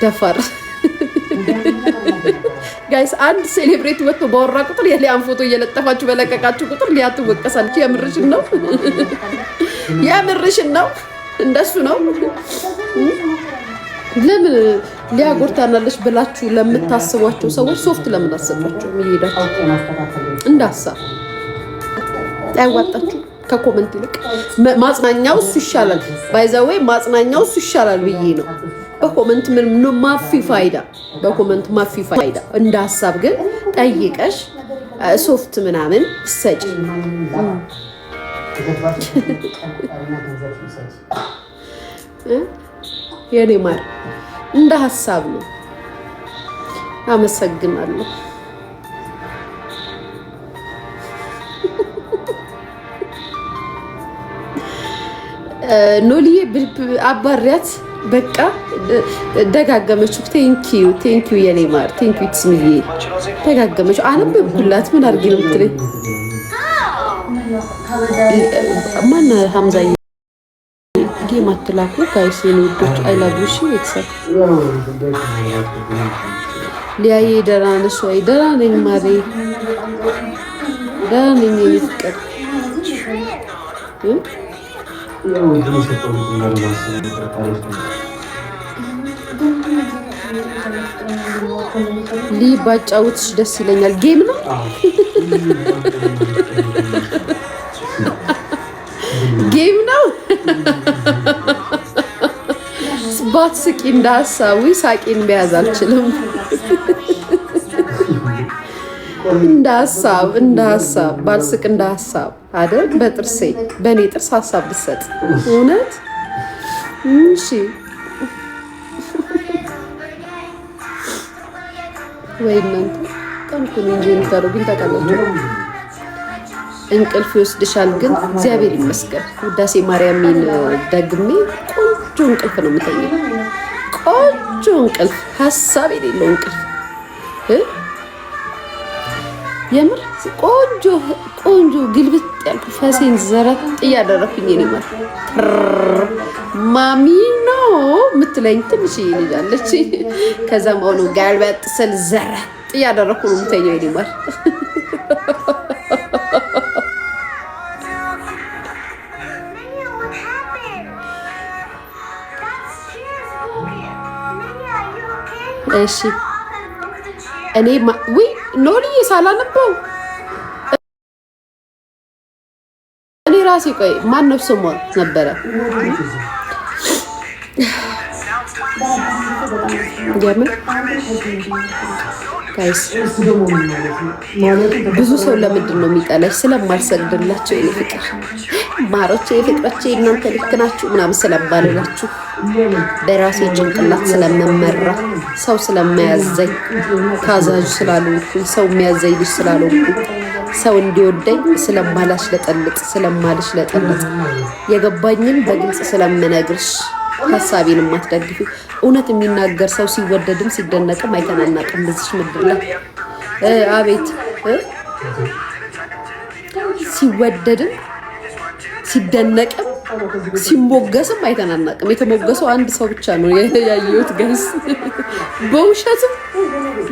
S1: ደፋር ጋይስ አንድ ሴሌብሬቲ ወጥቶ ባወራ ቁጥር የሊያን ፎቶ እየለጠፋችሁ በለቀቃችሁ ቁጥር ሊያ ትወቀሳለች። የምርሽን ነው እንደሱ ነው። ለምን ሊያ ጎርታናለች ብላችሁ ለምታስቧቸው ሰዎች ሶፍት ለምን አሰጣችሁ? ይሄዳችሁ እንዳሳብ ያዋጣችሁ ከኮመንት ይልቅ ማጽናኛው እሱ ይሻላል። ባይዘዌ ማጽናኛው እሱ ይሻላል ብዬ ነው። በኮመንት ምን ማፊ ፋይዳ፣ በኮመንት ማፊ ፋይዳ። እንደ ሀሳብ ግን ጠይቀሽ ሶፍት ምናምን ሰጪ የኔ ማር እንደ ሀሳብ ነው። አመሰግናለሁ። ኖሊዬ አባሪያት በቃ ደጋገመችው። ቴንኪዩ የኔ ማር ቴንኪዩ ትስምዬ ደጋገመችው። አነበብኩላት። ምን አድርጌ ነው የምትለኝ? ማን ሀምዛዬ ጌም አትላኩ ጋይስ የኔ ውዶች አይላጉሽ ቤተሰብ። ሊያዬ ደህና ነሽ ወይ? ደህና ነኝ ማሬ ደህና ነኝ የኔ ፍቅር። ባጫውትሽ ደስ ይለኛል። ጌም ነው ጌም ነው። ባትስቂ እንደ ሀሳቡ ሳቂን መያዝ አልችልም። እንደ ሀሳብ ባልስቅ እንደ ሀሳብ አይደል? በጥርሴ በእኔ ጥርስ ሀሳብ ብሰጥ እውነት እሺ ወይ እናንተ ቀንኩን እንጂ የምታደርጉኝ ታውቃላችሁ። እንቅልፍ ይወስድሻል ግን እግዚአብሔር ይመስገን ውዳሴ ማርያምን ደግሜ ቆንጆ እንቅልፍ ነው የምተኛው። ቆንጆ እንቅልፍ፣ ሀሳብ የሌለው እንቅልፍ የምር ቆንጆ ቆንጆ ግልብጥ ያልኩ ፈሴን ዘረት እያደረኩኝ እኔ ማለት ማሚ ነው የምትለኝ ትንሽ ልጅ አለች። ከዛም አሁኑ ጋልበጥ ስል ዘረት እያደረኩ ነው የምተኛው እኔ ማለት እሺ እኔ ወይ ኖርዬ ሳላነበው እኔ ራሴ ቆይ ማን ነው ስሟ ነበረ ያምን ጋይስ ብዙ ሰው ለምንድን ነው የሚጠላሽ? ስለማልሰግድላቸው የኔ ፍቅር ማሮቼ ፍቅሮቼ እናንተ ልክ ናችሁ ምናምን ስለማልላችሁ በራሴ ጭንቅላት ስለምመራ ሰው ስለማያዘኝ ታዛዥ ስላልሆንኩኝ ሰው የሚያዘኝ ልጅ ስላልሆንኩኝ ሰው እንዲወደኝ ስለማላሽለጠልጥ የገባኝን በግልጽ ስለምነግርሽ ሀሳቤን የማትደግፊ እውነት የሚናገር ሰው ሲወደድም ሲደነቅም አይተናናቅም በዚች ምድር ላይ። አቤት ሲወደድም ሲደነቅም ሲሞገስም አይተናናቅም። የተሞገሰው አንድ ሰው ብቻ ነው ያየሁት ጋይስ። በውሸትም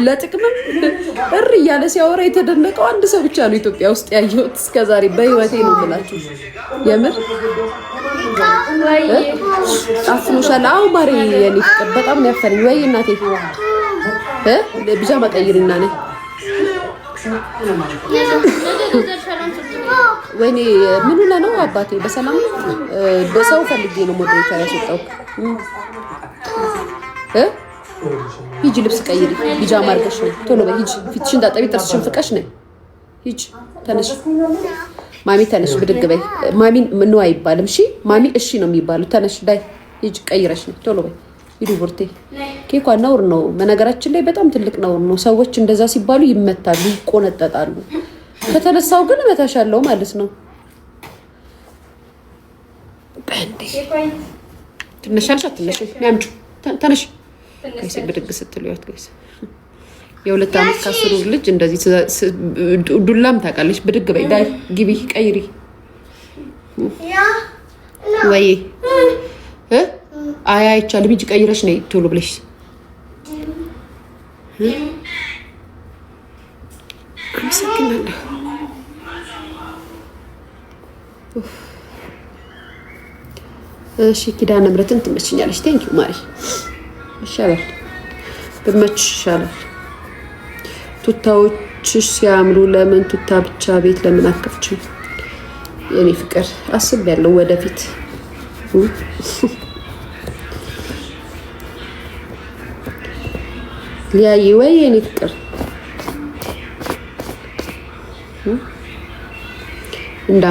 S1: ለጥቅምም እር እያለ ሲያወራ የተደነቀው አንድ ሰው ብቻ ነው ኢትዮጵያ ውስጥ ያየሁት እስከዛሬ በህይወቴ ነው የምላችሁ የምር። አፍኖሻል? አዎ ማሬ የኔ ፍቅር በጣም ነው ያፈረኝ። ወይ እናቴ ቢጃማ ቀይሪና ነኝ ወይኔ ምን ሆነ ነው አባቴ? በሰላም በሰው ፈልጌ ነው ሞዴሬተር ያስወጣው። ሂጂ ልብስ ቀይሪ፣ ቢጃማ አድርገሽ ነው ቶሎ በይ ሂጂ። ፊትሽን ታጠቢ፣ ጥርስሽን ፍቀሽ ነው ሂጂ። ተነሽ ማሚ ተነሽ፣ ብድግ በይ። ማሚ ምን አይባልም እሺ፣ ማሚ እሺ ነው የሚባለው። ተነሽ ዳይ ሂጂ፣ ቀይረሽ ነው ቶሎ በይ ሂዱ። ቡርቴ ኬኳ ነውር ነው በነገራችን ላይ በጣም ትልቅ ነውር ነው። ሰዎች እንደዛ ሲባሉ ይመታሉ፣ ይቆነጠጣሉ። ከተነሳው ግን እመታሻለሁ ማለት ነው። በእንዴ ትነሻልሽ አትነሽ ሚያምጩ ተነሽ ከይስ ብድግ ስትሉ ያት ከይስ የሁለት ዓመት ካስሩ ልጅ እንደዚህ ዱላም ታውቃለች። ብድግ በይ ዳይ ግቢ ቀይሪ ወይ አይ አይቻልም። ሂጂ ቀይረሽ ነይ ቶሎ ብለሽ አመሰግናለሁ። እሺ ኪዳነ ምሕረትን ትመችኛለሽ። ቴንክ ዩ ማሪ ይሻላል ብመችሽ ይሻላል። ቱታዎችሽ ሲያምሩ ለምን ቱታ ብቻ ቤት ለምን አከፍችው? የኔ ፍቅር አስቤያለሁ ወደፊት ሊያይ ወይ የኔ ፍቅር እንደ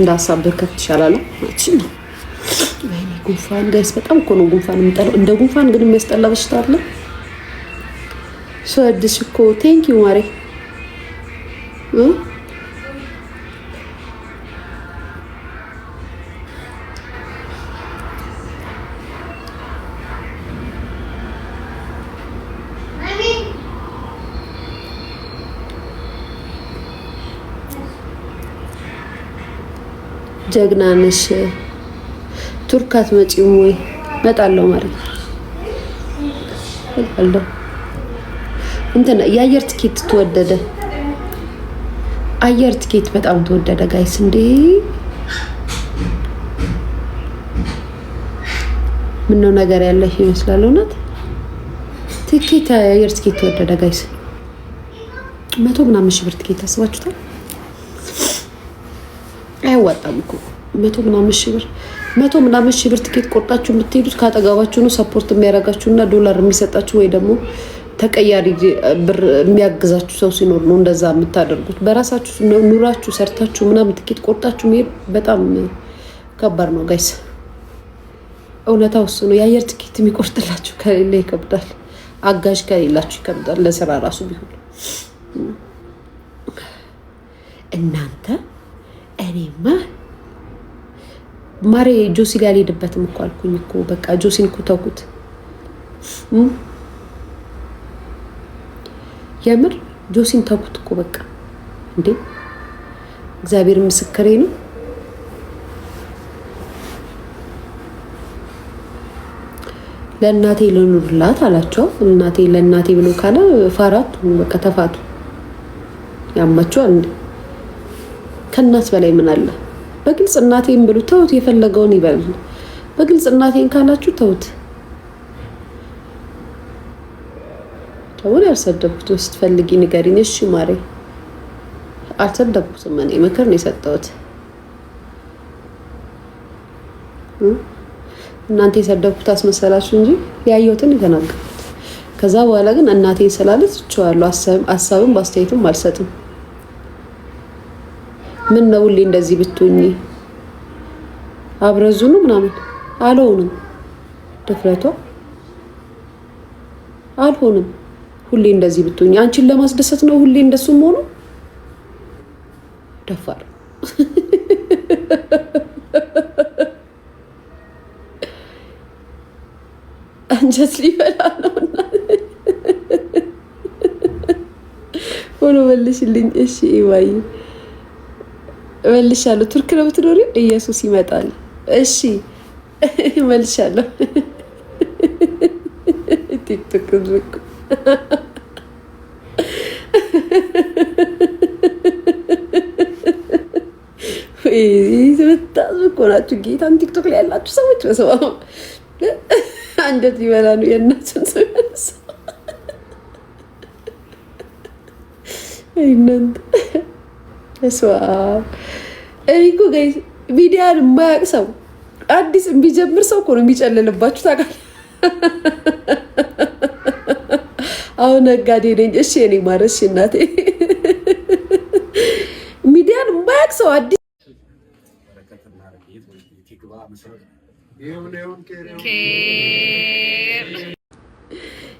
S1: ሀሳብ በከት ይሻላል ማለት ነው። ወይኔ ጉንፋን ጋይስ በጣም እኮ ነው ጉንፋን የምጠላው። እንደ ጉንፋን ግን የሚያስጠላ በሽታ አለ። ሰድሽ እኮ ቴንክ ዩ ማሪ ጀግና ነሽ። ቱርክ አትመጪም ወይ? እመጣለሁ ማለት ነው። እንትን የአየር ትኬት ተወደደ። አየር ትኬት በጣም ተወደደ ጋይስ። እንዴ ምን ነው ነገር ያለሽ ይመስላል። እውነት ትኬት የአየር ትኬት ተወደደ ጋይስ። 100 ምናምን ሺህ ብር ትኬት አስባችሁታል? አይዋጣም እኮ 100 ምናምን ሺህ ብር ትኬት ቆርጣችሁ የምትሄዱት ካጠገባችሁ ነው ሰፖርት የሚያደርጋችሁና ዶላር የሚሰጣችሁ ወይ ደግሞ ተቀያሪ ብር የሚያግዛችሁ ሰው ሲኖር ነው እንደዛ የምታደርጉት። በራሳችሁ ኑራችሁ ሰርታችሁ ምናምን ትኬት ቆርጣችሁ መሄድ በጣም ከባድ ነው ጋይስ። እውነታው እሱ ነው። የአየር ትኬት የሚቆርጥላችሁ ከሌለ ይከብዳል። አጋዥ ከሌላችሁ ይከብዳል ለስራ ራሱ ቢሆን። እናንተ እኔማ ማሬ ጆሲ ጋር አልሄድበትም እኮ አልኩኝ እኮ በቃ ጆሲን እኮ ተውኩት። የምር ጆሲን ተውኩት እኮ በቃ እንዴ እግዚአብሔር ምስክሬ ነው። ለእናቴ ልኑርላት አላቸው። እናቴ ለእናቴ ብሎ ካለ ፋራቱ በቃ ተፋቱ። ያማቸዋል እንዴ? ከእናት በላይ ምን አለ? በግልጽ እናቴን ብሉ ተውት፣ የፈለገውን ይበል። በግልጽ እናቴን ካላችሁ ተውት። ተውን። ያልሰደብኩት ስትፈልጊ ንገሪኝ። እሺ ማሬ አልሰደብኩትም። እኔ ምክር ነው የሰጠሁት። እናንተ የሰደብኩት አስመሰላችሁ እንጂ ያየሁትን የተናገርኩት። ከዛ በኋላ ግን እናቴን ስላለች እችዋለሁ። ሀሳብም በአስተያየትም አልሰጥም። ምን ነው ሁሌ እንደዚህ ብትሆኚ አብረዙኑ ምናምን አልሆንም። ድፍረቷ አልሆንም። ሁሌ እንደዚህ ብትሆኚ አንቺን ለማስደሰት ነው ሁሌ እንደሱም ሆኖ ደፋር አንጀት ሊበላ ነውና ሆኖ መልሽልኝ። እሺ ይዋይ መልሻለሁ። ቱርክ ነው ብትኖሪ ኢየሱስ ይመጣል። እሺ መልሻለሁ። ቲክቶክ ዝቅ በጣም ናችሁ ጌታን ቲክቶክ ላይ ያላችሁ ሰዎች በሰው አንጀት ሊበላ ነው የእናትን ሰው ያነሳ እናንተ እሷ እኮ ጋይ ቪዲዮን የማያውቅ ሰው አዲስ የሚጀምር ሰው እኮ ነው የሚጨልልባችሁ ታውቃለህ። አሁን ነጋዴ ነኝ። እሺ እኔ ማረሽ እናቴ ሚዲያን የማያውቅ ሰው አዲስ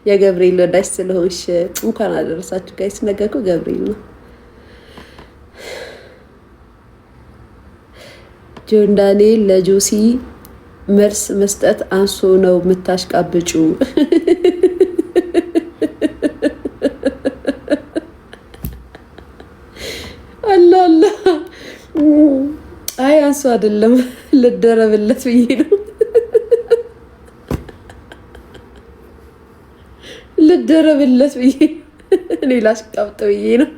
S1: የገብርኤል ወዳጅ ስለሆንሽ እንኳን አደረሳችሁ ጋይስ። ነገ እኮ ገብርኤል ነው። ጆን ዳንኤል ለጆሲ መልስ መስጠት አንሶ ነው የምታሽቃብጩ። አላላ አይ አንሶ አይደለም ልደረብለት ብዬ ነው ልደረብለት ብዬ እኔ ላሽቃብጥ ብዬ ነው።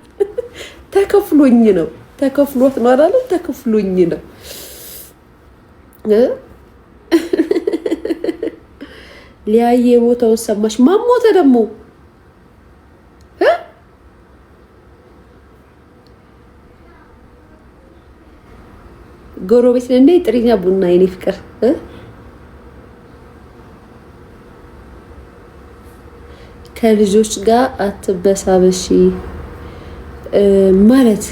S1: ተከፍሎኝ ነው ተከፍሎት ነው አይደል? ተከፍሎኝ ነው። ሊያየ ሞተውን ሰማሽ? ማን ሞተ ደግሞ? ጎረቤት ነን ጥሪኛ ቡና የኔ ፍቅር ከልጆች ጋር አትበሳበሺ ማለት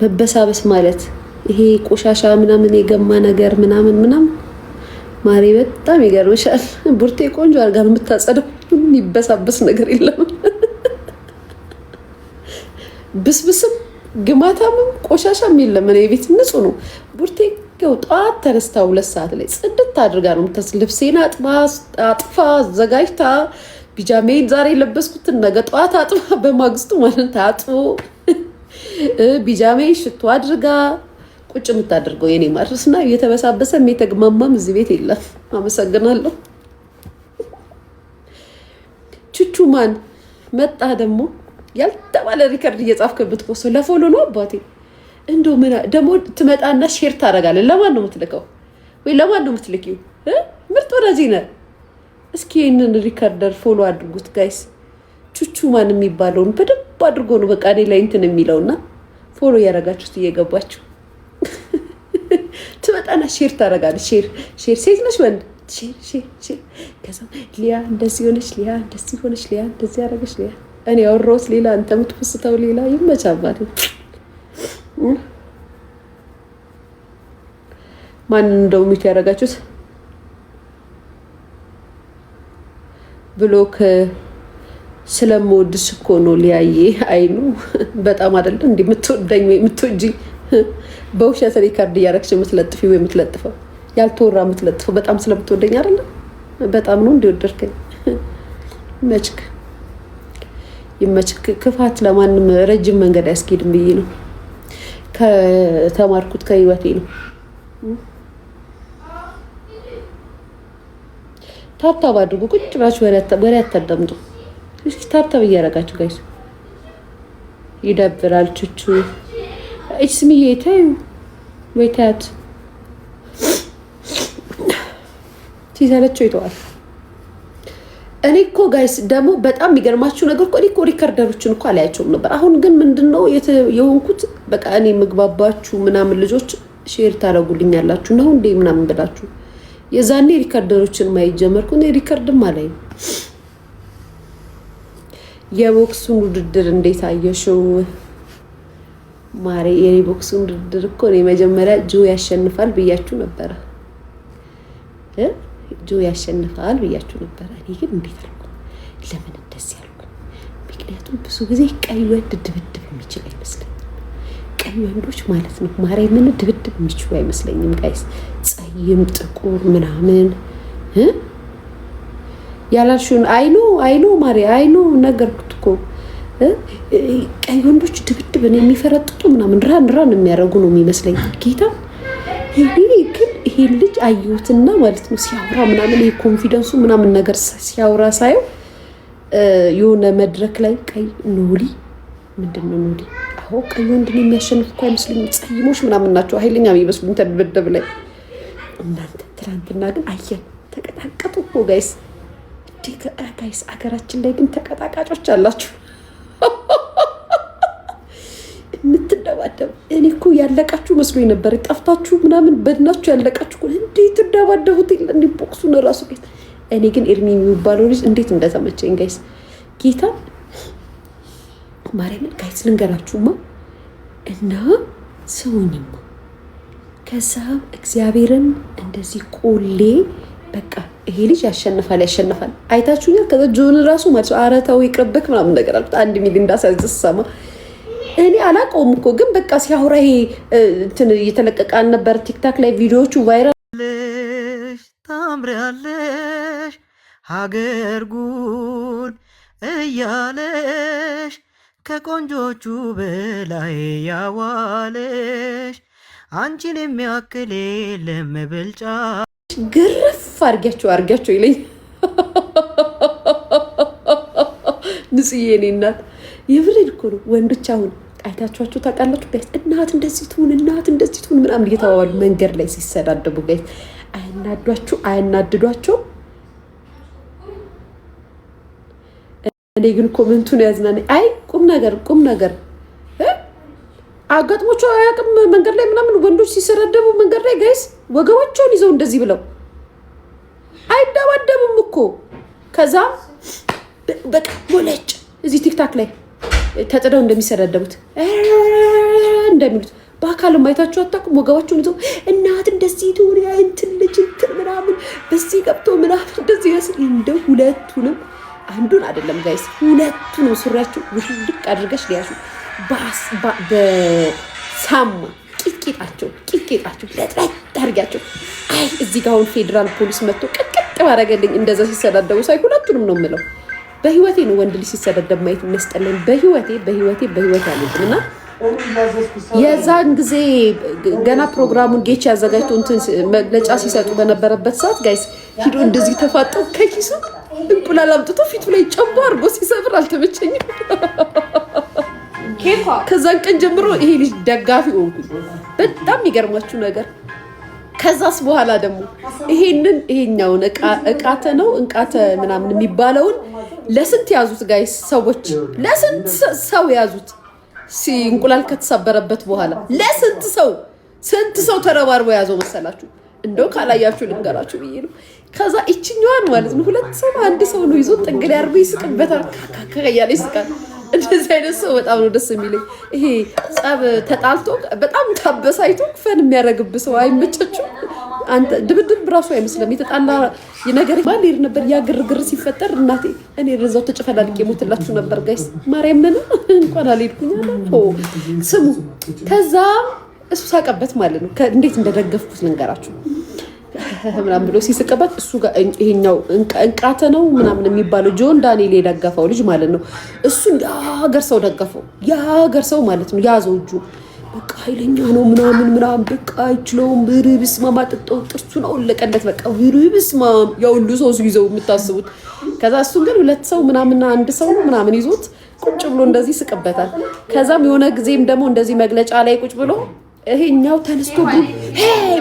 S1: መበሳበስ ማለት ይሄ ቆሻሻ ምናምን የገማ ነገር ምናምን ማሪ በጣም ይገርምሻል። ቡርቴ ቆንጆ አድርጋ ነው የምታጸደው። የሚበሳበስ ነገር የለም። ብስብስም ግማታምም ቆሻሻም የለም። እኔ ቤት ንጹህ ነው። ቡርቴ ጠዋት ተነስታ 2 ሰዓት ላይ ጽድት አድርጋ ነው ልብሴን አጥፋ አዘጋጅታ ቢጃሜን ዛሬ የለበስኩትን ነገ ጠዋት አጥፋ በማግስቱ ማለት ታጥቦ ቢጃሜን ሽቶ አድርጋ ቁጭ የምታደርገው የኔ ማርስና እየተበሳበሰ የተግማማም እዚህ ቤት የለም። አመሰግናለሁ። ቹቹ ማን መጣ ደግሞ? ያልተባለ ሪከርድ እየጻፍክበት ፖስቶ ለፎሎ ነው አባቴ። እንደው ምን ደግሞ ትመጣና ሼር ታደርጋለህ። ለማን ነው የምትልከው? ወይ ለማን ነው የምትልኪው? ምርጥ ወዳጅ ነህ። እስኪ ይሄንን ሪከርደር ፎሎ አድርጉት ጋይስ። ቹቹ ማን የሚባለውን በደንብ አድርጎ ነው በቃ እኔ ላይ እንትን የሚለውና ፎሎ እያደረጋችሁት እየገባችሁ ትመጣና ሼር ታደርጋለች። ሼር ሴት ነሽ ወንድ ሼር ከዛ ሊያ እንደዚህ ሆነች፣ ሊያ እንደዚህ ሆነች፣ ሊያ እንደዚህ ያደረገች፣ ሊያ እኔ ያወራሁት ሌላ አንተ የምትፈስተው ሌላ። ይመቻባል። ማን እንደው ሚት ያደረጋችሁት ብሎክ ስለምወድሽ እኮ ነው ሊያዬ አይኑ በጣም አይደል እንዴ የምትወደኝ ወይ የምትወጂኝ በውሸት ሪካርድ እያደረግሽ የምትለጥፊው ወይ የምትለጥፈው ያልተወራ የምትለጥፈው በጣም ስለምትወደኝ አይደል በጣም ነው እንዲወደድከኝ ይመችክ ክፋት ለማንም ረጅም መንገድ አያስኬድም ብዬ ነው ከተማርኩት ከህይወቴ ነው ታብታብ አድርጉ ቁጭ ብላችሁ ወሬ አታዳምጡ እስኪ ታብታብ እያደረጋችሁ ጋይስ ይደብራል ቹቹ እስሚዬ ተይው ወይ ታያት ሲሰለቸው ይተዋል እኔ እኮ ጋይስ ደግሞ በጣም የሚገርማችሁ ነገር እኮ ሪከርደሮችን እኮ አላያቸውም ነበር አሁን ግን ምንድነው የሆንኩት በቃ እኔ ምግባባችሁ ምናምን ልጆች ሼር ታደርጉልኛላችሁ ነው እንዴ ምናምን ብላችሁ የዛኔ ሪከርደሮችን ማየት ጀመርኩ እኔ ሪከርድም አላይም የቦክሱን ውድድር እንዴት አየሽው ማሬ የቦክሱን ውድድር እኮ እኔ መጀመሪያ ጆ ያሸንፋል ብያችሁ ነበር ጆ ያሸንፋል ብያችሁ ነበር እኔ ግን እንዴት አልኩ ለምን እንደዚህ ያልኩ ምክንያቱም ብዙ ጊዜ ቀይ ወንድ ድብድብ የሚችል አይመስለኝም ቀይ ወንዶች ማለት ነው ማርያምን ድብድብ የሚችሉ አይመስለኝም ጋይስ ጸይም ጥቁር ምናምን ያላልሽውን አይኖ ማሪ አይኖ ነገርኩት እኮ ቀይ ወንዶች ድብድብ ነው የሚፈረጥጡ ምናምን ራን የሚያደርጉ ነው የሚመስለኝ ጌታ ይሄ ልጅ አየሁትና ማለት ነው ሲያወራ ምናምን ይሄ ኮንፊደንሱ ምናምን ነገር ሲያወራ ሳየው የሆነ መድረክ ላይ ቀይ ኖሊ ምንድነው ኖሊ አዎ ቀይ ወንድ ነው የሚያሸንፍ እኮ አይመስልም ጸይሞች ምናምን ናቸው ኃይለኛ የሚመስሉኝ ተድብድብ ላይ እናንተ ትናንትና ግን አየን ተቀጣቀጡ እኮ ጋይስ ጋይስ አገራችን ላይ ግን ተቀጣቃጮች አላችሁ የምትደባደቡ እኔ እኮ ያለቃችሁ መስሎኝ ነበር ጠፍታችሁ ምናምን በድናችሁ ያለቃችሁ እንዴት ትደባደቡት እንዴ ቦክሱን ራሱ ቤት እኔ ግን ኤርሚ የሚባለው ልጅ እንዴት እንደተመቸኝ ጋይስ ጌታ ማርያምን ጋይስ ልንገራችሁማ እና ሰውኝማ ከዛ እግዚአብሔርን እንደዚህ ቆሌ በቃ ይሄ ልጅ ያሸንፋል አይታችሁኛል ከዛ ጆን ራሱ ማለት አረታው ይቅርብክ ምናምን ነገር አልኩት 1 ሚሊዮን እንዳሳዝሰማ እኔ አላውቀውም እኮ ግን በቃ ሲያወራ ይሄ እንትን እየተለቀቀ አልነበር ቲክታክ ላይ ቪዲዮዎቹ ቫይራል
S2: ታምሪያለሽ ሀገር ጉድ እያለሽ ከቆንጆቹ በላይ ያዋለሽ አንቺን የሚያክል የለም ብልጫ
S1: ግርፍ አርጋቸው ይለኝ ንጽዬ እኔ እናት የብሬድ እኮ ነው ወንዶች አሁን አይታችኋቸው ታውቃላችሁ ጋይስ እናት እንደዚህ ትሁን ምናምን እየተባባሉ መንገድ ላይ ሲሰዳደቡ ጋይስ አያናድዷቸው እኔ ግን ኮሜንቱን ያዝናናኝ አይ ቁም ነገር አጋጥሞቸው አያውቅም መንገድ ላይ ምናምን ወንዶች ሲሰዳደቡ መንገድ ላይ ጋይስ ወገባቸውን ይዘው እንደዚህ ብለው አይደባደቡም እኮ ከዛ በቃ ሞለጭ እዚህ ቲክታክ ላይ ተጥደው እንደሚሰዳደቡት እንደሚሉት በአካልም አይታችሁ አታውቁም ወገባቸውን ይዘው እናት እንደዚህ ትሁን እንትን ልጅ እንትን ምናምን በዚህ ገብቶ ምናምን እንደዚህ ያስ እንደ ሁለቱንም አንዱን አይደለም ጋይስ ሁለቱንም ሱሪያችሁ ውልቅ አድርገሽ ሊያሹ በሳማ ቂጥቂጣቸው ለጥረት አድርጋቸው አይ እዚህ ጋር አሁን ፌደራል ፖሊስ መጥቶ ቅጥቅጥ ባረገልኝ እንደዛ ሲሰዳደቡ ሳይ ሁለቱንም ነው የምለው በህይወቴ ነው ወንድ ልጅ ሲሰዳደብ ማየት የሚያስጠላኝ በህይወቴ አለኝና የዛን ጊዜ ገና ፕሮግራሙን ጌች ያዘጋጅቶ እንትን መግለጫ ሲሰጡ በነበረበት ሰዓት ጋይስ ሂዶ እንደዚህ ተፋጠው ከኪሱ እንቁላል አምጥቶ ፊቱ ላይ ጨምቦ አድርጎ ሲሰብር አልተመቸኝም ከዛን ቀን ጀምሮ ይሄ ልጅ ደጋፊ ሆንኩኝ በጣም የሚገርማችሁ ነገር ከዛስ በኋላ ደግሞ ይሄኛውን እቃተ ነው እንቃተ ምናምን የሚባለውን ለስንት ያዙት ጋይስ ሰዎች ለስንት ሰው ያዙት እንቁላል ከተሰበረበት በኋላ ለስንት ሰው ተረባርቦ ያዘው መሰላችሁ እንደው ካላያችሁ ልንገራችሁ ብዬ ነው ከዛ እቺኛዋን ማለት ነው ሁለት ሰው አንድ ሰው ነው ይዞ ጥግል ያርጉ ይስቅበታል ካካካያለ ይስቃል እንደዚህ አይነት ሰው በጣም ነው ደስ የሚለኝ ይሄ ጸብ ተጣልቶ በጣም ታበሳይቶ ፈን የሚያረግብ ሰው አይመቸችም አንተ ድብድብ ብራሱ አይመስልም። የተጣላ የነገር ማን ይር ነበር ያግርግር ሲፈጠር እናቴ እኔ ረዛው ተጨፈላልቄ ሞትላችሁ ነበር ጋይስ። ማርያም ነን እንኳን አልሄድኩኝ አላፈው ስሙ። ከዛ እሱ ሳቀበት ማለት ነው። እንዴት እንደደገፍኩት ልንገራችሁ ምናምን ብሎ ሲስቀበት እሱ ጋር ይሄኛው እንቃተ ነው ምናምን የሚባለው ጆን ዳንኤል የደገፈው ልጅ ማለት ነው። እሱ የሀገር ሰው ደገፈው የሀገር ሰው ማለት ነው። ያዘው እጁ በቃ ኃይለኛ ነው ምናምን በቃ አይችለውም። ብርብስ ማማ ጥጦ ጥርሱን አወለቀለት። በቃ ብርብስ ማም ያው ሁሉ ሰው ይዘው የምታስቡት። ከዛ እሱን ግን ሁለት ሰው ምናምን አንድ ሰው ነው ምናምን ይዞት ቁጭ ብሎ እንደዚህ ስቅበታል። ከዛም የሆነ ጊዜም ደግሞ እንደዚህ መግለጫ ላይ ቁጭ ብሎ ይሄኛው ተነስቶ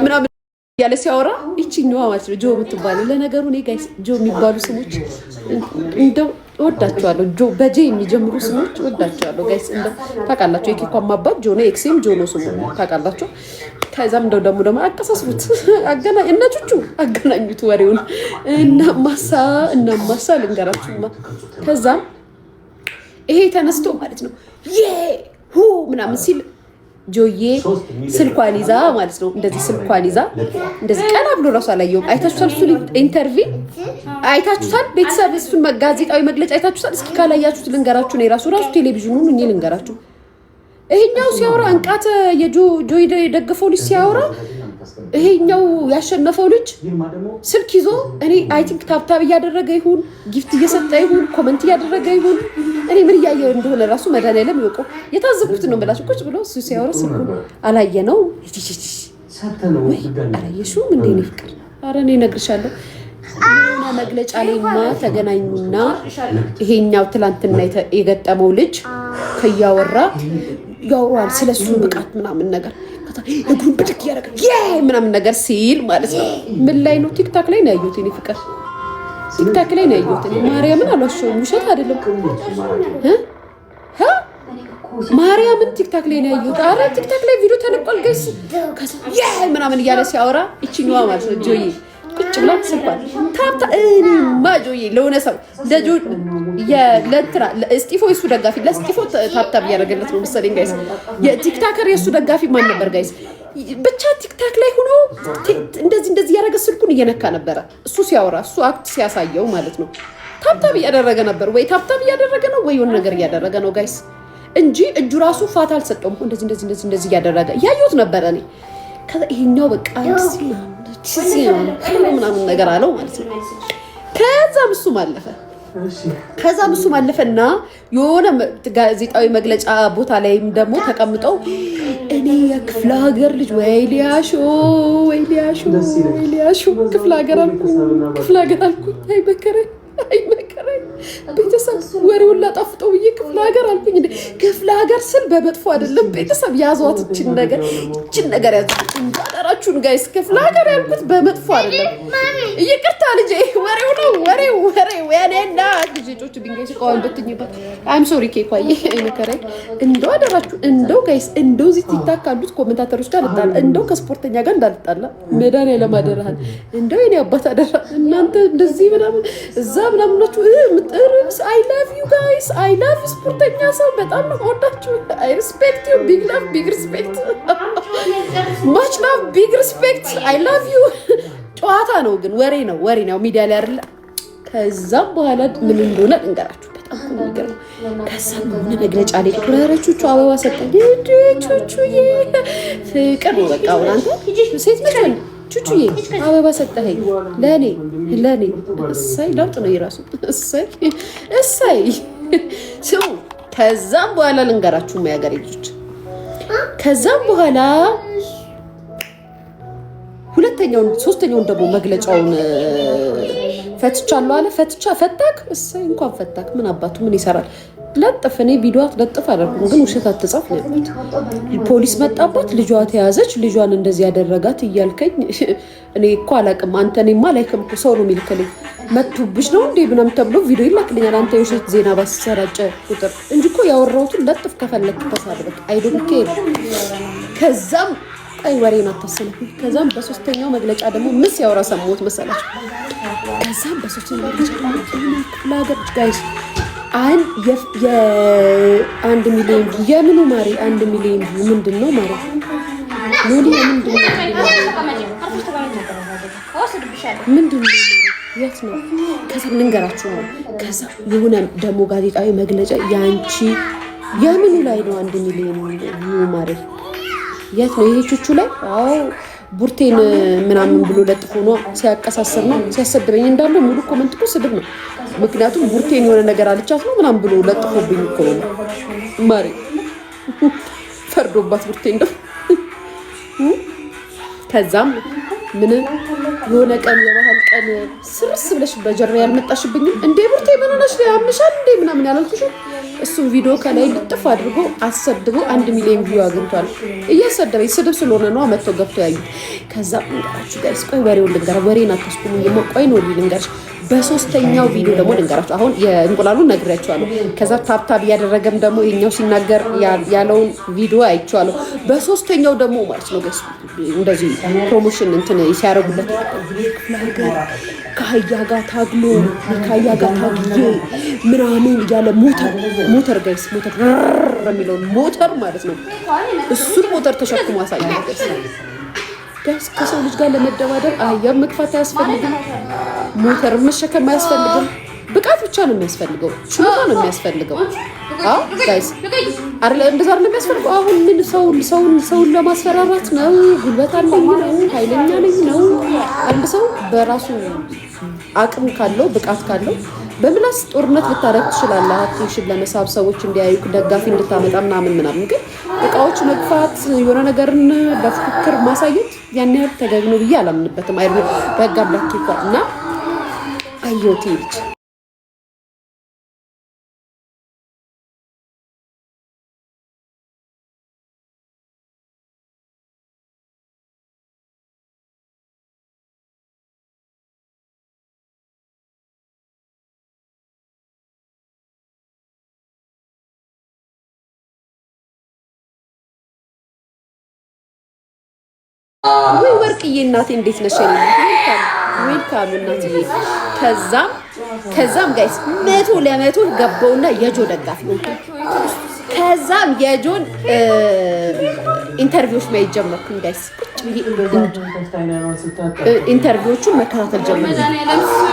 S1: ምናምን ያለ ሲያወራ ይችኛዋ ማለት ነው ጆ የምትባለው። ለነገሩ እኔ ጋይስ ጆ የሚባሉ ስሞች እንደው እወዳቸዋለሁ። ጆ በጄ የሚጀምሩ ስሞች እወዳቸዋለሁ ጋይስ። እንደው ታውቃላችሁ የኬኳን ማባት ጆ ነው፣ ኤክሴም ጆ ነው ስሙ ታውቃላችሁ። ከዛም እንደው ደግሞ አቀሳስሩት እነ ቹቹ አገናኙት ወሬውን እናማሳ ልንገራችሁማ። ከዛም ይሄ ተነስቶ ማለት ነው ሁ ምናምን ሲል ጆዬ ስልኳን ይዛ ማለት ነው እንደዚህ ስልኳን ይዛ እንደዚህ ቀና ብሎ ራሱ አላየውም። አይታችሁታል? እሱ ኢንተርቪው አይታችሁታል? ቤተሰብ እሱን ጋዜጣዊ መግለጫ አይታችሁታል? እስኪ ካላያችሁት ልንገራችሁ ነው። ራሱ ቴሌቪዥኑን እኔ ልንገራችሁ። ይሄኛው ሲያወራ እንቃተ የጆ የደገፈው ልጅ ሲያወራ ይሄኛው ያሸነፈው ልጅ ስልክ ይዞ እኔ አይ ቲንክ ታብታብ እያደረገ ይሁን ጊፍት እየሰጠ ይሁን ኮመንት እያደረገ ይሁን እኔ ምን እያየው እንደሆነ ራሱ መድኃኒዓለም ይወቀው። የታዘብኩት ነው ብላችሁ ቁጭ ብሎ እሱ ሲያወራ ስልኩ አላየነው። አላየሽውም እንዴ ነው ፍቅር? ኧረ እኔ እነግርሻለሁ። እና መግለጫ ላይማ ተገናኙና ይሄኛው ትላንትና የገጠመው ልጅ ከያወራ ያወራል ስለሱ ብቃት ምናምን ነገር እግሩን ብድግ ያደረገ ምናምን ነገር ሲል ማለት ነው። ምን ላይ ነው? ቲክታክ ላይ ነው ያየሁት። እኔ ፍቅር ቲክታክ ላይ ነው ያየሁት። እኔ ማርያምን አልዋሸሁም፣ ውሸት አይደለም። ማርያምን ቲክታክ ላይ ነው ያየሁት። ኧረ ቲክታክ ላይ ቪዲዮ ተለቋል ጋይስ። ከዛ ምናምን እያለ ሲያወራ ይችኛዋ ማለት ነው ጆዬ ቁጭ ብላ ስልኳን ታብታ እኔማ ጆዬ ለሆነ ሰው ለእንትና ለስጢፎ የሱ ደጋፊ ለስጢፎ ታብታብ እያደረገለት ነው መሰለኝ ጋይስ። የቲክታከር የሱ ደጋፊ ማን ነበር ጋይስ? ብቻ ቲክታክ ላይ ሆኖ እንደዚህ እያደረገ ስልኩን እየነካ ነበረ እሱ ሲያወራ፣ እሱ አክት ሲያሳየው ማለት ነው። ታብታብ እያደረገ ነበር ወይ ታብታብ እያደረገ ነው ወይ የሆነ ነገር እያደረገ ነው ጋይስ እንጂ እጁ ራሱ ፋታ አልሰጠውም። እንደዚህ እያደረገ እያየሁት ነበረ እኔ። ከዛ ይሄኛው በቃ ምናምን ነገር አለው ማለት ነው። ከዛም እሱም አለፈና የሆነ ጋዜጣዊ መግለጫ ቦታ ላይም ደግሞ ተቀምጠው እኔ የክፍለ ሀገር ልጅ ወይ ሊያሾ ክፍለ ሀገር አልኩኝ። አይመከረኝ ቤተሰብ ወሬውን ላጣፍጠው ብዬ ክፍለ ሀገር አልኩኝ። ክፍለ ሀገር ስል በመጥፎ አይደለም ቤተሰብ ያዟት። እችን ነገር ያዙት እንዳጠራችሁን ጋይስ። ክፍለ ሀገር ያልኩት በመጥፎ አይደለም። ይቅርታ ልጄ፣ ወሬው ያኔና ልጆቹ ድንጋይ ሲቃወም በትኝበት አይም ሶሪ ኬኳዬ አይመከረኝ። እንደው አደራችሁ እንደው ጋይስ እንደው እዚህ ቲክታክ ካሉት ኮሜንታተሮች ጋር ልጣላ፣ እንደው ከስፖርተኛ ጋር እንዳልጣላ መድኃኒዓለም አደራህን። እንደው የኔ አባት አደራ እናንተ እንደዚህ ምናምን እዛ ምናምን ናችሁ ምጥርስ። አይ ላቭ ዩ ጋይስ፣ አይ ላቭ ስፖርተኛ ሰው በጣም ነው ወዳችሁ። አይ ሪስፔክት ዩ፣ ቢግ ላቭ ቢግ ሪስፔክት፣ ማች ላቭ ቢግ ሪስፔክት። አይ ላቭ ዩ። ጨዋታ ነው ግን ወሬ ነው ሚዲያ ላይ አይደለ። ከዛም በኋላ ምን እንደሆነ እንገራችሁ። በጣም ነው የሚገርመው። ከዛም ምን መግለጫ ላይ ቁራረቹቹ አበባ ሰጠኝ። ቹቹዬ ፍቅር ነው በቃ። አንተ ሴት ነሽ ቹቹዬ አበባ ሰጠኸኝ ለኔ እሰይ ለውጥ ነው የራሱ እሰይ ስሙ። ከዛም በኋላ ልንገራችሁ የሀገሬ ልጆች፣ ከዛም በኋላ ሶስተኛውን ደግሞ መግለጫውን ፈትቻለሁ አለ። ፈታክ እሰይ እንኳን ፈታክ። ምን አባቱ ምን ይሰራል? ለጥፍ እኔ ቪዲዮ አትለጥፍ አላልኩም፣ ግን ውሸት አትጻፍ ነው ያልኩት። ፖሊስ መጣባት፣ ልጇ ተያዘች፣ ልጇን እንደዚህ ያደረጋት እያልከኝ እኔ እኮ አላውቅም። አንተ እኔማ ላይክም እኮ ሰው ነው የሚልክልኝ። መቱብሽ ነው እንዴ ምናምን ተብሎ ቪዲዮ ይላክልኛል። አንተ የውሸት ዜና ባሰራጨ ቁጥር እንጂ እኮ ያወራሁትን ለጥፍ ከፈለክ ተሳድበክ አይ ዶንት ኬር። ከዛም አይ ወሬን አታሰልኩ። ከዛም በሶስተኛው መግለጫ ደግሞ ምን ሲያወራ ሰማሁት መሰላችሁ? ከዛም በሶስተኛው መግለጫ ለሀገር ጋይስ የአንድ ሚሊዮን የምኑ ማሪ 1 ሚሊዮን ምንድን ነው ማለት ነው? ኖሊ ምንድን ነው? ምንድን ነው የት ነው? ከዛ ልንገራችሁ ነው። ከዛ የሆነ ደግሞ ጋዜጣዊ መግለጫ ያንቺ የምኑ ላይ ነው 1 ሚሊዮን ማለት የት ነው? ይሄ ቹቹ ላይ አዎ ቡርቴን ምናምን ብሎ ለጥፎ ነው ሲያቀሳስር ነው ሲያሰድበኝ እንዳለ ሙሉ ኮሜንት እኮ ስድብ ነው። ምክንያቱም ቡርቴን የሆነ ነገር አልቻት ነው ምናምን ብሎ ለጥፎብኝ እኮ ነው ማሪ ፈርዶባት ቡርቴ እንደው ከዛም ምን የሆነ ቀን የባህል ቀን ስርስ ብለሽ በጀርባ ያልመጣሽብኝ እንዴ ቡርቴ ምን ሆነሽ ነው ያምሻል እንዴ ምናምን ያላልኩሽ እሱ ቪዲዮ ከላይ ልጥፍ አድርጎ አሰድቦ 1 ሚሊዮን ቪው አግኝቷል። እያሰደበኝ ስድብ ስለሆነ ነው መጥቶ ገብቶ ያዩት። ከዛ እንገራችሁ ጋይስ ቆይ ወሬውን ልንገራ ወሬን አታስቁሙኝ ቆይ ነው ልንገርሽ በሶስተኛው ቪዲዮ ደግሞ ልንገራችሁ አሁን የእንቁላሉን ነግሬያችኋለሁ። ከዛ ታፕታብ እያደረገም ደግሞ ይሄኛው ሲናገር ያለውን ቪዲዮ አይቼዋለሁ። በሶስተኛው ደግሞ ማለት ነው ጋይስ እንደዚህ ፕሮሞሽን እንትን ሲያረጉለት ከአህያ ጋር ታግሎ ከአህያ ጋር ታግዬ ምናምን እያለ ሞተር ጋይስ ሞተር የሚለውን ሞተር ማለት ነው እሱን ሞተር ተሸክሞ አሳየ ጋይስ። ከሰው ልጅ ጋር ለመደባደብ አህያ መግፋት አያስፈልግም፣ ሞተር መሸከም አያስፈልግም። ብቃት ብቻ ነው የሚያስፈልገው፣ ችሎታ ነው የሚያስፈልገው። አዎ ጋይስ አይደል እንደዛ ነው የሚያስፈልገው። አሁን ምን ሰውን ለማስፈራራት ነው? ጉልበት አለኝ ነው ኃይለኛ ነኝ ነው? አንድ ሰው በራሱ አቅም ካለው ብቃት ካለው በምላስ ጦርነት ልታረግ ትችላለህ። አቴንሽን ለመሳብ ሰዎች እንዲያዩ ደጋፊ እንድታመጣ ምናምን ግን እቃዎች መግፋት የሆነ ነገርን በፍክክር ማሳየት ያን ያህል ተገቢ ነው ብዬ አላምንበትም። አይሩ በጋብላክ እና አዮቴ ልጅ ወይ ወርቅዬ እናቴ እንዴት ነሽ? ዌልካም እናትዬ። ከዛም ጋይስ 100% ገባውና የጆ ደጋፊ ነው። ከዛም የጆን ኢንተርቪውስ ማየት ጀመርኩኝ ጋይስ። ኢንተርቪዎቹን መከታተል ጀመርኩኝ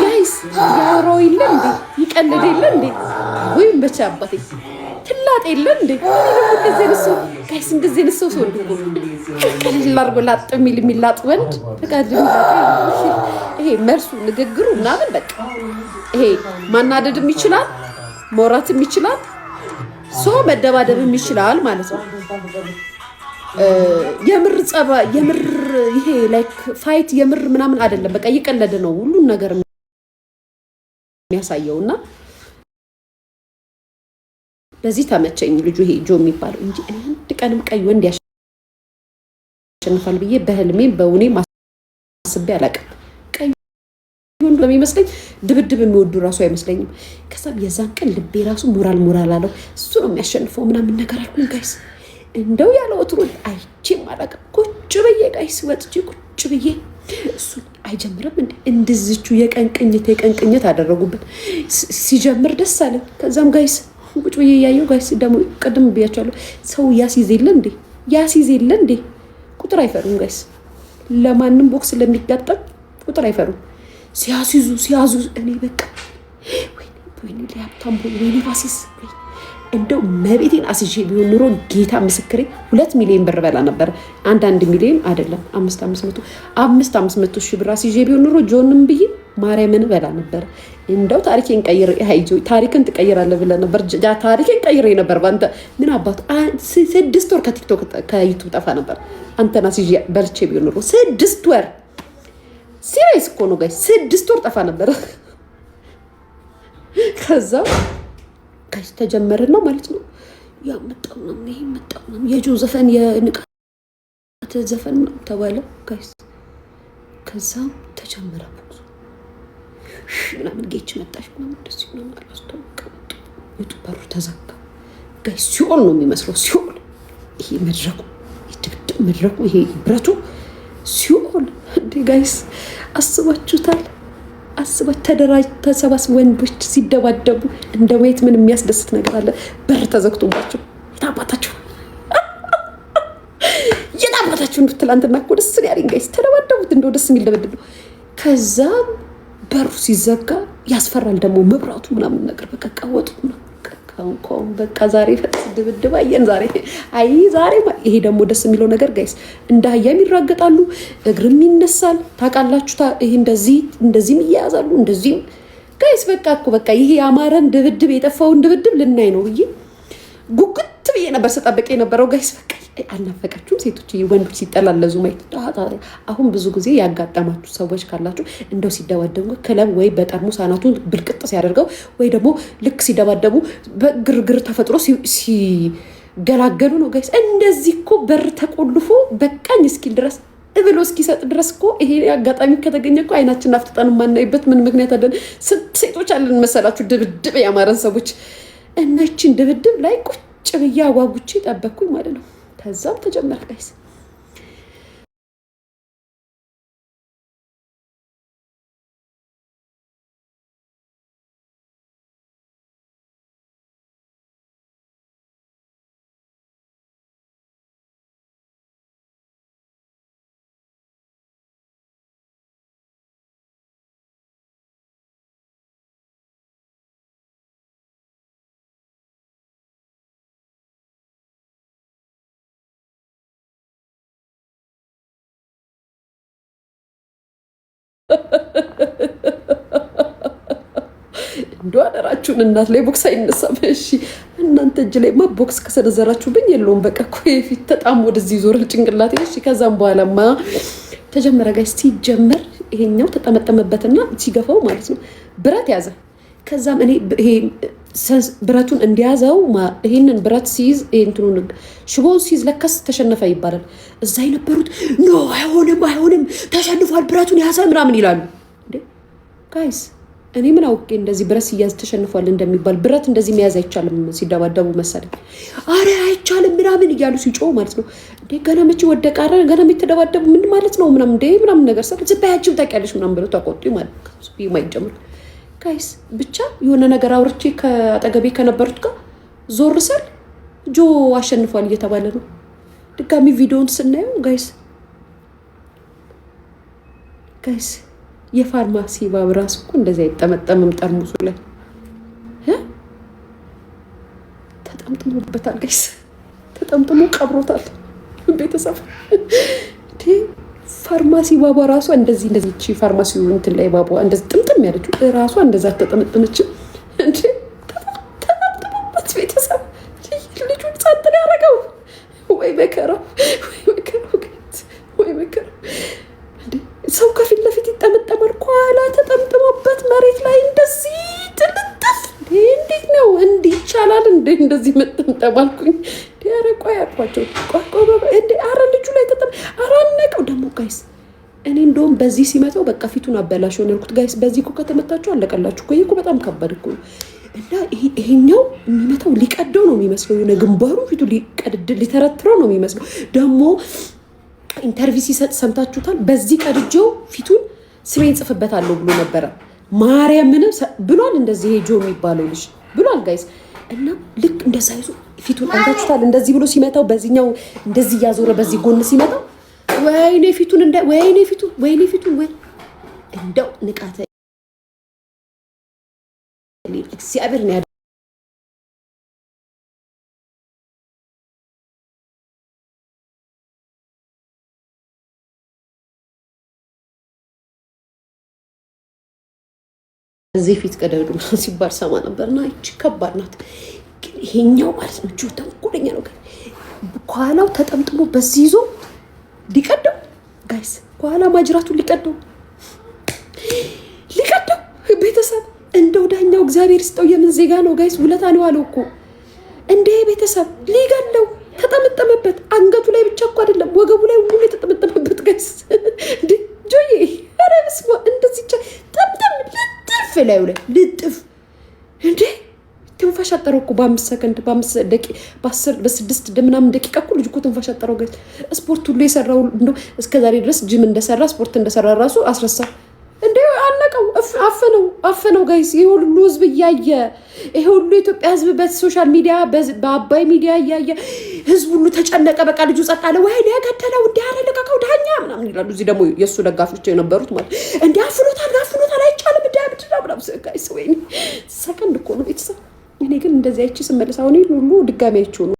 S1: ጋይስ። ያወራው የለ እንዴ ይቀልድ የለ እንዴ ወይ መቼ አባቴ ትላጥ የለ እንዴ እንደዚህ ነው ጋይስ። እንደዚህ ነው ሰው ላርጎ ላጥ የሚላጥ ወንድ ፈቃድ ይሄ መልሱ ንግግሩ ምናምን በቃ ይሄ ማናደድም ይችላል መውራትም ይችላል ሰው መደባደብም ይችላል ማለት ነው። የምር ጸባ የምር ይሄ ላይክ ፋይት የምር ምናምን አይደለም። በቃ እየቀለደ ነው ሁሉን ነገር የሚያሳየውና በዚህ ተመቸኝ ልጁ ይሄ ጆ የሚባለው እንጂ አንድ ቀንም ቀይ ወንድ ያሸንፋል ብዬ በህልሜም በእውኔም አስቤ አላውቅም። ቀይ ወንድ ለሚመስለኝ ድብድብ የሚወዱ ራሱ አይመስለኝም። ከዛም የዛን ቀን ልቤ ራሱ ሞራል አለው እሱ ነው የሚያሸንፈው ምናምን ነገር አልኩኝ ጋይስ። እንደው ያለ ወትሮ አይቼም አላውቅም። ቁጭ ብዬ ጋይስ ወጥቼ ቁጭ ብዬ እሱ አይጀምርም እንደዚቹ የቀን ቅኝት አደረጉብን። ሲጀምር ደስ አለኝ። ከዛም ጋይስ ቁጭ ብዬ ያየው ጋይስ ደግሞ ቀደም ብያቸዋለሁ። ሰው ያሲዝ የለ እንዴ ቁጥር አይፈሩም ጋይስ። ለማንም ቦክስ ለሚጋጠም ቁጥር አይፈሩም። ሲያዙ እኔ በቃ ወይኔ ሊያብታም ወይኔ ባሲስ እንደው መቤቴን አስጄ ቢሆን ኑሮ ጌታ ምስክሬ 2 ሚሊዮን ብር በላ ነበር። 1 ሚሊዮን አይደለም 500 ሺህ ብር አስጄ ቢሆን ኑሮ ጆንም ብዬ ማርያምን በላ ነበር። እንደው ታሪኬን ታሪክን ትቀይራለህ ብለህ ነበር። ታሪኬን ቀይሬ ነበር ባንተ ምን አባቱ 6 ወር ከቲክቶክ ከዩቲዩብ ጠፋ ነበር። አንተና ሲጂ በልቼ ቢሆን ኑሮ 6 ወር ሲሪየስ እኮ ነው ጋይስ 6 ወር ጠፋ ነበር። ከዛ ጋይስ ተጀመረና ማለት ነው ያመጣው ነው ይሄ መጣው ነው የጆ ዘፈን የንቃት ዘፈን ተባለ ጋይስ። ከዛ ተጀመረ ምናምን ጌች መጣሽ ምናምን ደስ ይላል አላስተውቀው በሩ ተዘጋ ጋይስ። ሲኦል ነው የሚመስለው ሲኦል። ይሄ መድረኩ ይሄ ብረቱ ሲኦል እንዴ ጋይስ አስባችሁታል? ተሰባስበው ወንዶች ሲደባደቡ እንደ ወይት ምን የሚያስደስት ነገር አለ? በር ተዘግቶባቸው የታባታችሁ ትላንትና እኮ ደስ ያለኝ ጋይስ ተደባደቡት። እንደው ደስ የሚል ደብድብ ነው። ከዛ በሩ ሲዘጋ ያስፈራል ደግሞ መብራቱ ምናምን ነገር በቃ ቀወጡ እንኳን በቃ ዛሬ ፈስ ድብድብ አየን ዛሬ ይሄ ደግሞ ደስ የሚለው ነገር ጋይስ እንደ አህያም ይራገጣሉ እግርም ይነሳል ታውቃላችሁ ይሄ እንደዚህም ይያዛሉ እንደዚህም ጋይስ በቃ ይሄ ያማረን ድብድብ የጠፋውን ድብድብ ልናይ ነው ብዬ ጉጉት ብዬ ነበር ስጠብቅ የነበረው ጋይስ በቃ አልናፈቃችሁም ሴቶች ወንዶች ሲጠላለዙ ማየት አሁን ብዙ ጊዜ ያጋጠማችሁ ሰዎች ካላችሁ እንደው ሲደባደቡ ክለብ ወይ በጠርሙስ አናቱን ብልቅጥ ሲያደርገው ወይ ደግሞ ልክ ሲደባደቡ በግርግር ተፈጥሮ ሲገላገሉ ነው ጋይስ እንደዚህ እኮ በር ተቆልፎ በቃኝ እስኪል ድረስ ብሎ እስኪሰጥ ድረስ እኮ ይሄ አጋጣሚ ከተገኘ እኮ አይናችን አፍጥጠን ማናይበት ምን ምክንያት አለን ስንት ሴቶች አለን መሰላችሁ ድብድብ ያማረን ሰዎች እነችን ድብድብ ላይ ቁጭ ብዬ አጓጉቼ ጠበቅኩኝ ማለት ነው ከዛም ተጀመረ ጋይስ እንደው አደራችሁን እናት ላይ ቦክስ አይነሳም እሺ እናንተ እጅ ላይ ቦክስ ከሰነዘራችሁብኝ የለውም በቃ እኮ የፊት ተጣም ወደዚህ ዞር ጭንቅላቴ እሺ ከዛም በኋላማ ተጀመረ ጋይስ ሲጀመር ይሄኛው ተጠመጠመበትና ሲገፋው ማለት ነው ብረት ያዘ ከዛም እኔ ይሄ ብረቱን እንዲያዘው ይሄንን ብረት ሲይዝ እንትኑን ሽቦውን ሲይዝ ለከስ ተሸነፈ ይባላል እዛ የነበሩት ኖ አይሆንም ተሸንፏል ብረቱን ያዘ ምናምን ይላሉ እንዴ ጋይስ እኔ ምን አውቄ እንደዚህ ብረት ሲያዝ ተሸንፏል እንደሚባል ብረት እንደዚህ መያዝ አይቻልም ሲደባደቡ መሰለኝ አረ አይቻልም ምናምን እያሉ ሲጮው ማለት ነው እንዴ ገና መቼ ወደቀ አረ ገና ተደባደቡ ምን ማለት ነው ምናምን እንዴ ምናምን ነገር ሰው ዝባያችሁ ታውቂያለሽ ምናምን ብለው ተቆጡ ማለት ነው የማይጀምር ጋይስ ብቻ የሆነ ነገር አውርቼ ከአጠገቤ ከነበሩት ጋር ዞር ስል ጆ አሸንፏል እየተባለ ነው ድጋሚ ቪዲዮውን ስናየው ጋይስ የፋርማሲ ባብ ራሱ እኮ እንደዚህ አይጠመጠምም ጠርሙሱ ላይ ተጠምጥሞበታል ጋይስ ተጠምጥሞ ቀብሮታል ቤተሰብ ፋርማሲ ባባ ራሷ እንደዚህ እቺ ፋርማሲው እንትን ላይ ባባ እንደዚህ ጥምጥም ያለችው ራሷ እንደዛ ተጠመጠመች እንዴ ተጠመጠመበት ቤተሰብ ልጁን ጻጥን ያረጋው ወይ መከራው እንዴ ሰው ከፊት ለፊት ይጠመጠማል ኋላ ተጠምጥሞበት መሬት ላይ እንደዚህ ጥልጥፍ እንዴት ነው እንዴ ይቻላል እንዴ እንደዚህ መጠምጠም አልኩኝ ያረቋ ያቋቸው እንዴ አረ ልጁ ላይ አራነቀው ደግሞ ጋይስ እኔ እንደውም በዚህ ሲመታው በቃ ፊቱን አበላሽ ሆነልኩት ጋይስ በዚህ እኮ ከተመታችሁ አለቀላችሁ እኮ ይሄ በጣም ከባድ እኮ እና ይሄኛው የሚመታው ሊቀደው ነው የሚመስለው የሆነ ግንባሩ ፊቱ ሊተረትረው ነው የሚመስለው ደግሞ ኢንተርቪው ሲሰጥ ሰምታችሁታል በዚህ ቀድጆው ፊቱን ስሜን ጽፍበታለሁ ብሎ ነበረ ማርያምን ብሏል እንደዚህ ሄጆ የሚባለው ልጅ ብሏል ጋይስ እና ልክ እንደዛ ይዞ ፊቱን አንታችሁታል እንደዚህ ብሎ ሲመታው በዚህኛው እንደዚህ ያዞረ በዚህ ጎን ሲመታው ወይኔ ፊቱን ወይ እንደው ንቃተ እግዚአብሔር ነው እዚህ ፊት ቀደዱ ሲባል ሰማ ነበርና እቺ ከባድ ናት ይሄኛው ማለት ነው ጆታ ቆለኛ ነው ከኋላው ተጠምጥሞ በዚህ ይዞ ሊቀደው ጋይስ ከኋላ ማጅራቱን ሊቀደው ቤተሰብ እንደው ዳኛው እግዚአብሔር ይስጠው የምን ዜጋ ነው ጋይስ ውለታ ነው አለው እኮ እንዴ ቤተሰብ ሊገለው ተጠመጠመበት አንገቱ ላይ ብቻ እኮ አይደለም ወገቡ ላይ ሁሉ ተጠመጠመበት ጋይስ እንዴ ጆዬ አረብስማ እንደዚህ ጠምጠም ልጥፍ እንዴ ትንፋሽ አጠረው እኮ በ5 ሰከንድ በ5 ደቂቃ በ6 ምናምን ደቂቃ እኮ ልጅ እኮ ትንፋሽ አጠረው ጋይስ ስፖርት ሁሉ የሰራው እንደው እስከዛሬ ድረስ ጂም እንደሰራ ስፖርት እንደሰራ ራሱ አስረሳ እንዴ አነቀው አፈነው ጋይስ። ይሄ ሁሉ ህዝብ እያየ ይሄ ሁሉ የኢትዮጵያ ህዝብ በሶሻል ሚዲያ በአባይ ሚዲያ እያየ ህዝብ ሁሉ ተጨነቀ። በቃ ልጁ ጸጥ አለ። ወይኔ ገደለው እንዴ አለቀቀው ዳኛ ምናምን ይላሉ። እዚህ ደግሞ የሱ ደጋፊዎች የነበሩት ማለት እንዴ አፍኖታል አይቻልም እንዴ አብድና ምናምን ጋይስ። ወይኔ ሰከንድ እኮ ነው ቤተሰብ። እኔ ግን እንደዚህ አይቼ ስመለስ አሁን ሁሉ ድጋሚ አይቼው ነው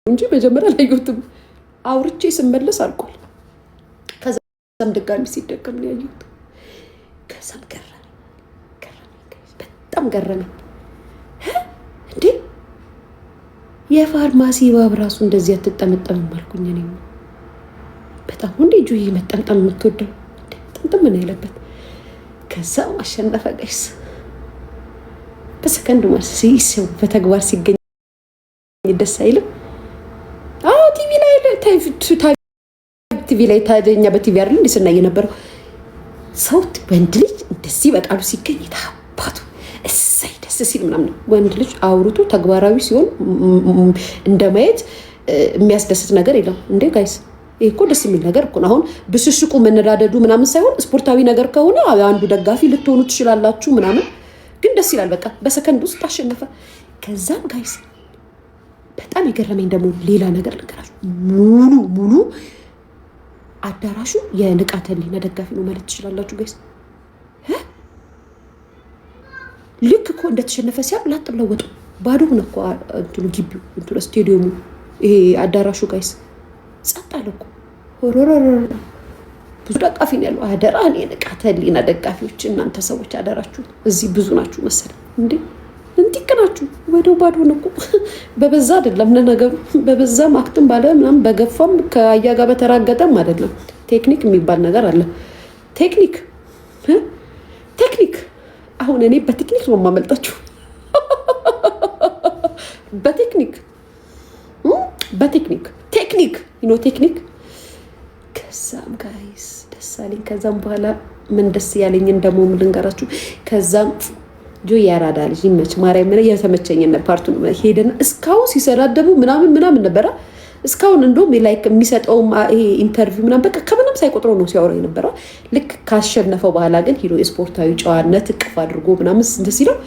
S1: እንጂ መጀመሪያ ላየሁትም አውርቼ ስመለስ አልቋል። ከዛም ድጋሚ ሲደገም ነው ያየሁት። ከዛም በጣም ገረመኝ። እንዴ የፋርማሲ ባብ ራሱ እንደዚህ አትጠመጠምም አልኩኝ። እኔ በጣም እንዴ ጁይ መጠምጠም የምትወደው ጥምጥም ምን ያለበት። ከዛም አሸነፈ ጋይስ። በሰከንድ ማለት ሲሰው በተግባር ሲገኝ ደስ አይልም? አዎ ቲቪ ላይ ታደኛ በቲቪ አይደል እንዴ ስናይ የነበረው ሰው ወንድ ልጅ እንደዚህ በቃሉ ሲገኝ ታባቱ እሰይ ደስ ሲል ምናምን። ወንድ ልጅ አውርቶ ተግባራዊ ሲሆን እንደማየት የሚያስደስት ነገር የለም እንዴ ጋይስ። ይሄ እኮ ደስ የሚል ነገር እኮ ነው። አሁን ብሽሽቁ መነዳደዱ ምናምን ሳይሆን ስፖርታዊ ነገር ከሆነ አንዱ ደጋፊ ልትሆኑ ትችላላችሁ ምናምን፣ ግን ደስ ይላል። በቃ በሰከንድ ውስጥ አሸነፈ። ከዛም ጋይስ በጣም የገረመኝ ደግሞ ሌላ ነገር ነገራችሁ። ሙሉ አዳራሹ የንቃተ ህሊና ደጋፊ ነው ማለት ትችላላችሁ ጋይስ። ልክ እኮ እንደተሸነፈ ሲያቅ ላጥ ብለው ወጡ። ባዶ ሆነ እኮ እንትኑ ግቢው እንትኑ ስቴዲየሙ ይሄ አዳራሹ ጋይስ ጸጥ አለ እኮ። ብዙ ደጋፊ ነው ያለው። አደራ የንቃተ ህሊና ደጋፊዎች እናንተ ሰዎች አደራችሁ። እዚህ ብዙ ናችሁ መሰለኝ እንዴ እንዲቀናችሁ ወደው ባዶ ነው እኮ። በበዛ አይደለም ለነገሩ በበዛ ማክተም ባለ ምናምን በገፋም ከአያ ጋር በተራገጠም አይደለም። ቴክኒክ የሚባል ነገር አለ። ቴክኒክ አሁን እኔ በቴክኒክ ነው የማመልጣችሁ። ቴክኒክ ከዛም ጋይስ ደስ አለኝ። ከዛም በኋላ ምን ደስ ያለኝን ደግሞ ምን ልንገራችሁ። ከዛም ጆ ያራዳ ልጅ ይመች ማርያም ምን የተመቸኝ ነበር ፓርቱ ሄደና እስካሁን ሲሰዳደቡ ምናምን ነበረ። እስካሁን እንደውም ላይክ የሚሰጠው ይሄ ኢንተርቪው ምናምን በቃ ከምንም ሳይቆጥረው ነው ሲያወራ የነበረው። ልክ ካሸነፈው በኋላ ግን ሂዶ የስፖርታዊ ጨዋነት እቅፍ አድርጎ ምናምን ደስ ይለው።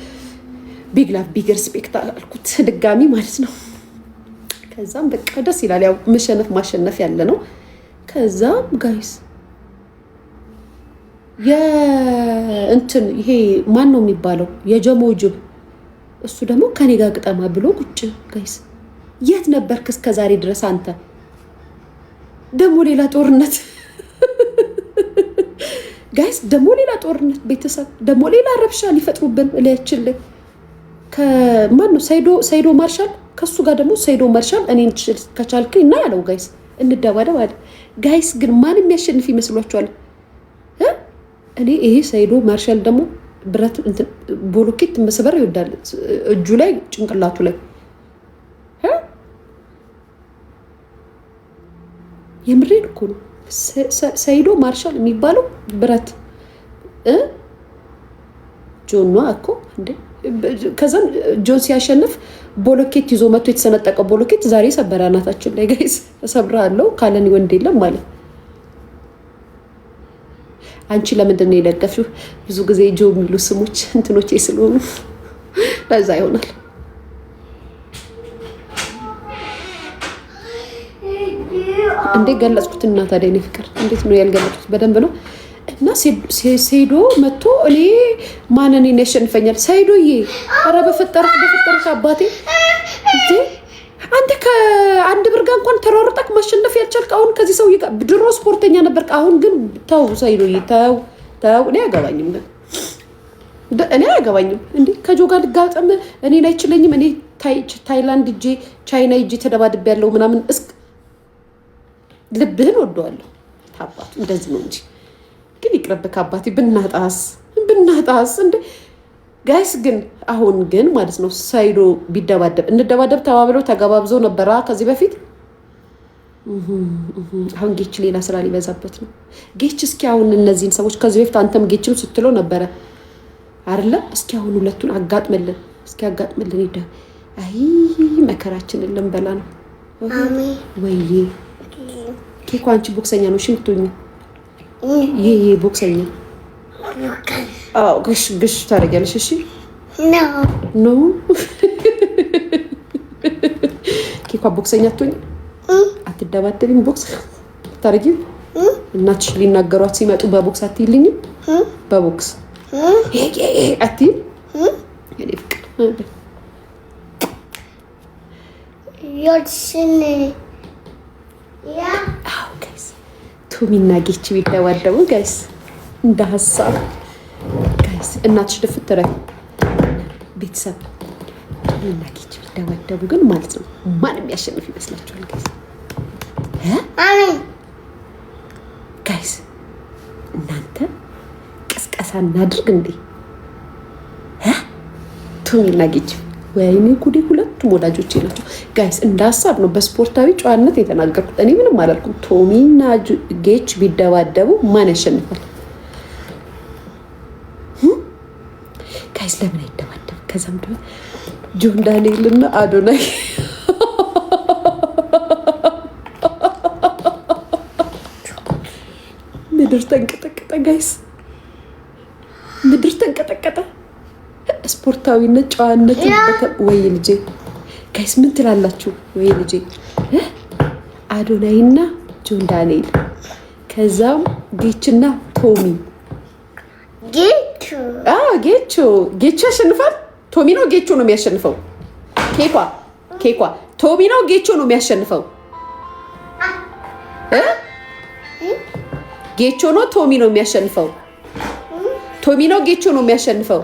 S1: ቢግ ላቭ ቢግ ሪስፔክት አልኩት ድጋሚ ማለት ነው። ከዛም በቃ ደስ ይላል። ያው መሸነፍ ማሸነፍ ያለ ነው። ከዛም ጋይስ የእንትን ይሄ ማን ነው የሚባለው የጀሞ ጅብ እሱ ደግሞ ከኔ ጋር ግጠማ ብሎ ቁጭ ጋይስ። የት ነበርክ እስከ ዛሬ ድረስ አንተ? ደግሞ ሌላ ጦርነት ጋይስ፣ ደግሞ ሌላ ጦርነት ቤተሰብ፣ ደግሞ ሌላ ረብሻ ሊፈጥሩብን እላያችን ላይ ከማን ነው ሰይዶ ማርሻል፣ ከሱ ጋር ደግሞ ሰይዶ ማርሻል እኔን ከቻልከኝ እና ያለው ጋይስ እንደባደብ አለ ጋይስ። ግን ማን የሚያሸንፍ ይመስሏችኋል? እኔ ይሄ ሰይዶ ማርሻል ደግሞ ብረት ቦሎኬት መስበር ይወዳል። እጁ ላይ ጭንቅላቱ ላይ የምሬን እኮ ነው። ሰይዶ ማርሻል የሚባለው ብረት ጆኗ እኮ እንዴ። ከዛም ጆን ሲያሸንፍ ቦሎኬት ይዞ መጥቶ የተሰነጠቀ ቦሎኬት ዛሬ ሰበረ አናታችን ላይ ጋይስ። ተሰብራለሁ ካለኒ ወንድ የለም ማለት። አንቺ ለምንድን ነው የደገፍሽው? ብዙ ጊዜ ጆ የሚሉ ስሞች እንትኖቼ ስለሆኑ ለዛ ይሆናል። እንዴ ገለጽኩት እና ታዲያ እኔ ፍቅር እንዴት ነው ያልገለጽኩት? በደንብ ነው። እና ሰይዶ መጥቶ እኔ ማንን ያሸንፈኛል? ሰይዶዬ ኧረ በፈጠረክ አባቴ እንዴ አንተ ከአንድ ብር ጋር እንኳን ተሯሩጠክ ማሸነፍ ያልቻልክ አሁን ከዚህ ሰውዬ ጋር ድሮ ስፖርተኛ ነበርክ። አሁን ግን ተው ሰይዶዬ ተው። እኔ አያገባኝም እንዴ ከጆ ጋር ልጋጠም እኔን አይችለኝም። እኔ ታይላንድ እጄ ቻይና እጄ ተደባድቤ ያለው ምናምን ልብህን ወደዋለሁ ታባቱ እንደዚህ ነው እንጂ ግን ይቅርብክ አባቴ። ብናጣስ እንዴ ጋይስ። ግን አሁን ግን ማለት ነው ሰይዶ እንደባደብ ተባብለው ተገባብዘው ነበራ ከዚህ በፊት። አሁን ጌች ሌላ ስራ ሊበዛበት ነው። ጌች እስኪ አሁን እነዚህን ሰዎች ከዚህ በፊት አንተም ጌችም ስትለው ነበረ አይደለ? እስኪ አሁን ሁለቱን አጋጥመልን ይደ አይ መከራችንን ልንበላ ነው ወይዬ። ኬኳ አንቺ ቦክሰኛ ነው ሽምቶኝ ይሄ ቦክሰኛ አዎ ግሽ ታደርጊያለሽ። እሺ ኖ ኬኳ ቦክሰኛ አትሆኝ አትደባደብኝ። ቦክስ ታደርጊው እናትሽ ሊናገሯት ሲመጡ በቦክስ አትይልኝም? በቦክስ አትይም? የኔ ፍቅር ጋይስ ቶሚና ጌች ቢደባደቡ ጋይስ እንደ ሀሳብ ጋይስ እናትሽ ድፍት ትረይ ቤተሰብ ቶሚና ጌች ቢደባደቡ ግን ማለት ነው ማንም ያሸንፍ ይመስላችኋል? ጋይስ እናንተ ቅስቀሳ እናድርግ እንዴ? ቶሚና ጌች ወይኔ ጉዴ! ሁለቱም ወዳጆቼ ናቸው ጋይስ። እንደ ሀሳብ ነው በስፖርታዊ ጨዋነት የተናገርኩት። እኔ ምንም አላልኩም። ቶሚና ጌች ቢደባደቡ ማን ያሸንፋል? ጋይስ ለምን አይደባደብ? ከዛም ደግሞ ጆን ዳንኤል እና አዶናይ ምድር ተንቀጠቀጠ ጋይስ፣ ምድር ተንቀጠቀጠ። ስፖርታዊነት ጨዋነት ወይ ልጄ ጋይስ ምን ትላላችሁ? ወይ ልጄ አዶናይና ጆን ዳንኤል ከዛም ጌችና ቶሚ ጌቹ ያሸንፋል። ቶሚ ነው ጌቹ ነው የሚያሸንፈው? ኬኳ ቶሚ ነው ጌቹ ነው የሚያሸንፈው? ጌቾ ነው ቶሚ ነው የሚያሸንፈው? ቶሚ ነው ጌቾ ነው የሚያሸንፈው?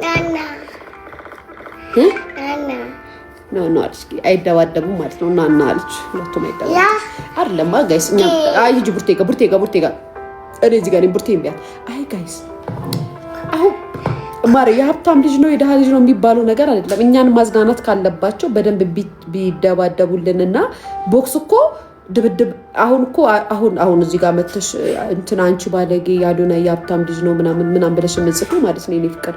S1: ኖ አለች። አይደባደቡም ማለት ነው። እና አለች ሁለቱም አይደባደቡም አይደለም ጋይስ። እኛ ሂጂ ቡርቴ ጋር እኔ እዚህ ጋር ቡርቴ ቢያት አይ ጋይስ አሁን ማሪ የሀብታም ልጅ ነው የደሃ ልጅ ነው የሚባለው ነገር አይደለም። እኛን ማዝናናት ካለባቸው በደንብ ቢደባደቡልንና ቦክስ እኮ ድብድብ አሁን እዚህ ጋር መተሽ እንትን አንቺ ባለጌ ያዶና የሀብታም ልጅ ነው ምናምን ብለሽ የምጽፉ ማለት ነው። የኔ ፍቅር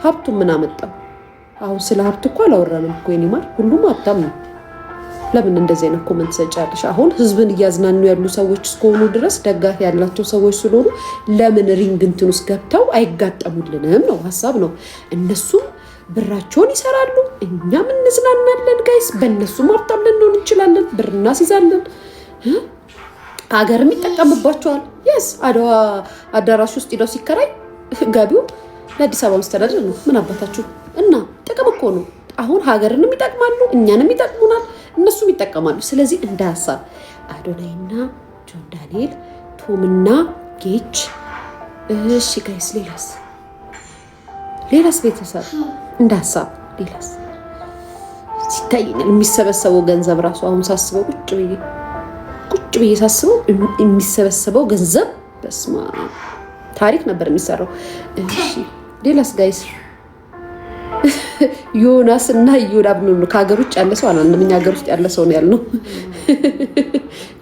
S1: ሀብቱን ምን አመጣው? አሁን ስለ ሀብት እኮ አላወራንም እኮ የኔ ማር፣ ሁሉም ሀብታም ነው። ለምን እንደዚህ አይነት ኮመንት ሰጫለሽ? አሁን ህዝብን እያዝናኑ ያሉ ሰዎች እስከሆኑ ድረስ ደጋፊ ያላቸው ሰዎች ስለሆኑ ለምን ሪንግ እንትን ውስጥ ገብተው አይጋጠሙልንም ነው ሀሳብ ነው። እነሱም ብራቸውን ይሰራሉ፣ እኛም እንዝናናለን ጋይስ። በእነሱም ሀብታም ልንሆን እንችላለን፣ ብር እናስይዛለን፣ ሀገርም ይጠቀምባቸዋል። የስ አድዋ አዳራሽ ውስጥ ሄደው ሲከራይ ገቢው ለአዲስ አበባ መስተዳደር ነው። ምን አባታችሁ እና ጥቅም እኮ ነው። አሁን ሀገርንም ይጠቅማሉ፣ እኛንም ይጠቅሙናል፣ እነሱም ይጠቀማሉ። ስለዚህ እንደ ሀሳብ አዶናይና ጆን ዳንኤል፣ ቶምና ጌች። እሺ ጋይስ ሌላስ ቤተሰብ እንደ ሀሳብ ሌላስ ሲታየኛል። የሚሰበሰበው ገንዘብ ራሱ አሁን ሳስበው ቁጭ ብዬ ሳስበው የሚሰበሰበው ገንዘብ በስማ ታሪክ ነበር የሚሰራው። እሺ ሌላስ ጋይስ ዮናስ እና ዮናብ ነው። ከሀገር ውጭ ያለ ሰው አላለም። እኛ ሀገር ውስጥ ያለ ሰው ነው ያልነው።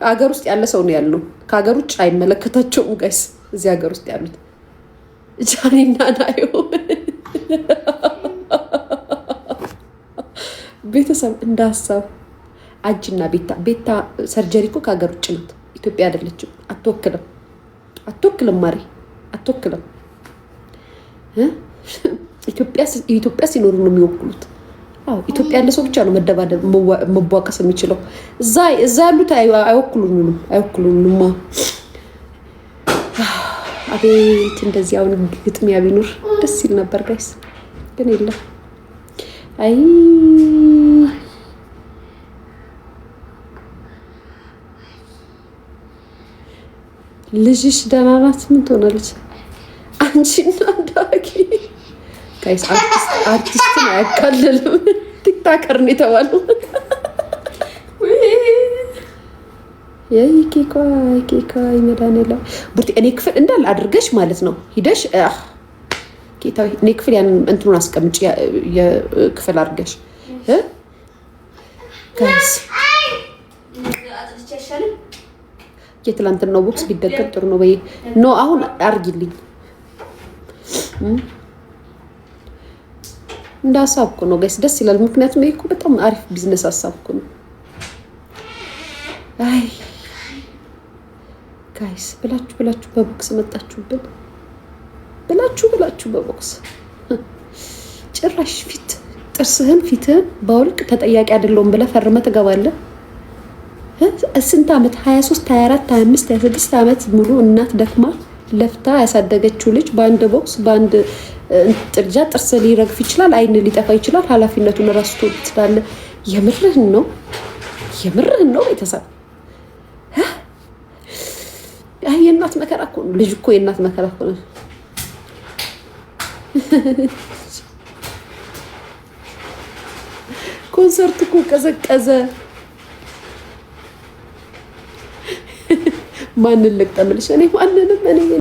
S1: ሀገር ውስጥ ያለ ሰው ነው ያልነው። ከሀገር ውጭ አይመለከታቸውም ጋይስ። እዚህ ሀገር ውስጥ ያሉት ጃኒና ናዮ ቤተሰብ እንደ ሀሳብ አጅና ቤታ ሰርጀሪ እኮ ከሀገር ውጭ ናት። ኢትዮጵያ አይደለችም። አትወክልም ማሪ አትወክልም። ኢትዮጵያ ሲኖሩ ነው የሚወክሉት። ኢትዮጵያ ያለ ሰው ብቻ ነው መደባደብ መቧቀስ የሚችለው። እዛ ያሉት አይወክሉንም። አቤት እንደዚህ አሁን ግጥሚያ ቢኖር ደስ ይል ነበር ጋይስ፣ ግን የለም። አይ ልጅሽ ደህና ናት? ምን ትሆናለች? አንቺና ዳጊ ጋይስ አርቲስትን አያካልልም። ቲክታከር ነው የተባለው። ኬኳ ይመዳኔላ ቡርቲ እኔ ክፍል እንዳለ አድርገሽ ማለት ነው ሂደሽ ጌታዊ እኔ ክፍል ያን እንትኑን አስቀምጪ የክፍል አድርገሽ ጋይስ። የትላንትናው ቦክስ ቢደገም ጥሩ ነው ወይ ነው? አሁን አርጊልኝ እንደ ሀሳብ እኮ ነው ጋይስ፣ ደስ ይላል። ምክንያቱም ይሄ እኮ በጣም አሪፍ ቢዝነስ ሀሳብ እኮ ነው። አይ ጋይስ ብላችሁ በቦክስ መጣችሁብን። ብላችሁ በቦክስ ጭራሽ ጥርስህን ፊትህን ባውልቅ ተጠያቂ አይደለሁም ብለህ ፈርመህ ትገባለህ። ስንት ዓመት 23 24 25 26 ዓመት ሙሉ እናት ደክማ ለፍታ ያሳደገችው ልጅ በአንድ ቦክስ በአንድ ጥርጃ ጥርስ ሊረግፍ ይችላል፣ አይን ሊጠፋ ይችላል። ኃላፊነቱን ረስቶ ትላለህ። የምርህን ነው ቤተሰብ። አይ የእናት መከራ እኮ ነው። ልጅ እኮ የእናት መከራ እኮ ነው። ኮንሰርት እኮ ቀዘቀዘ። ማንን ልቅጠምልሽ? እኔ ማንንም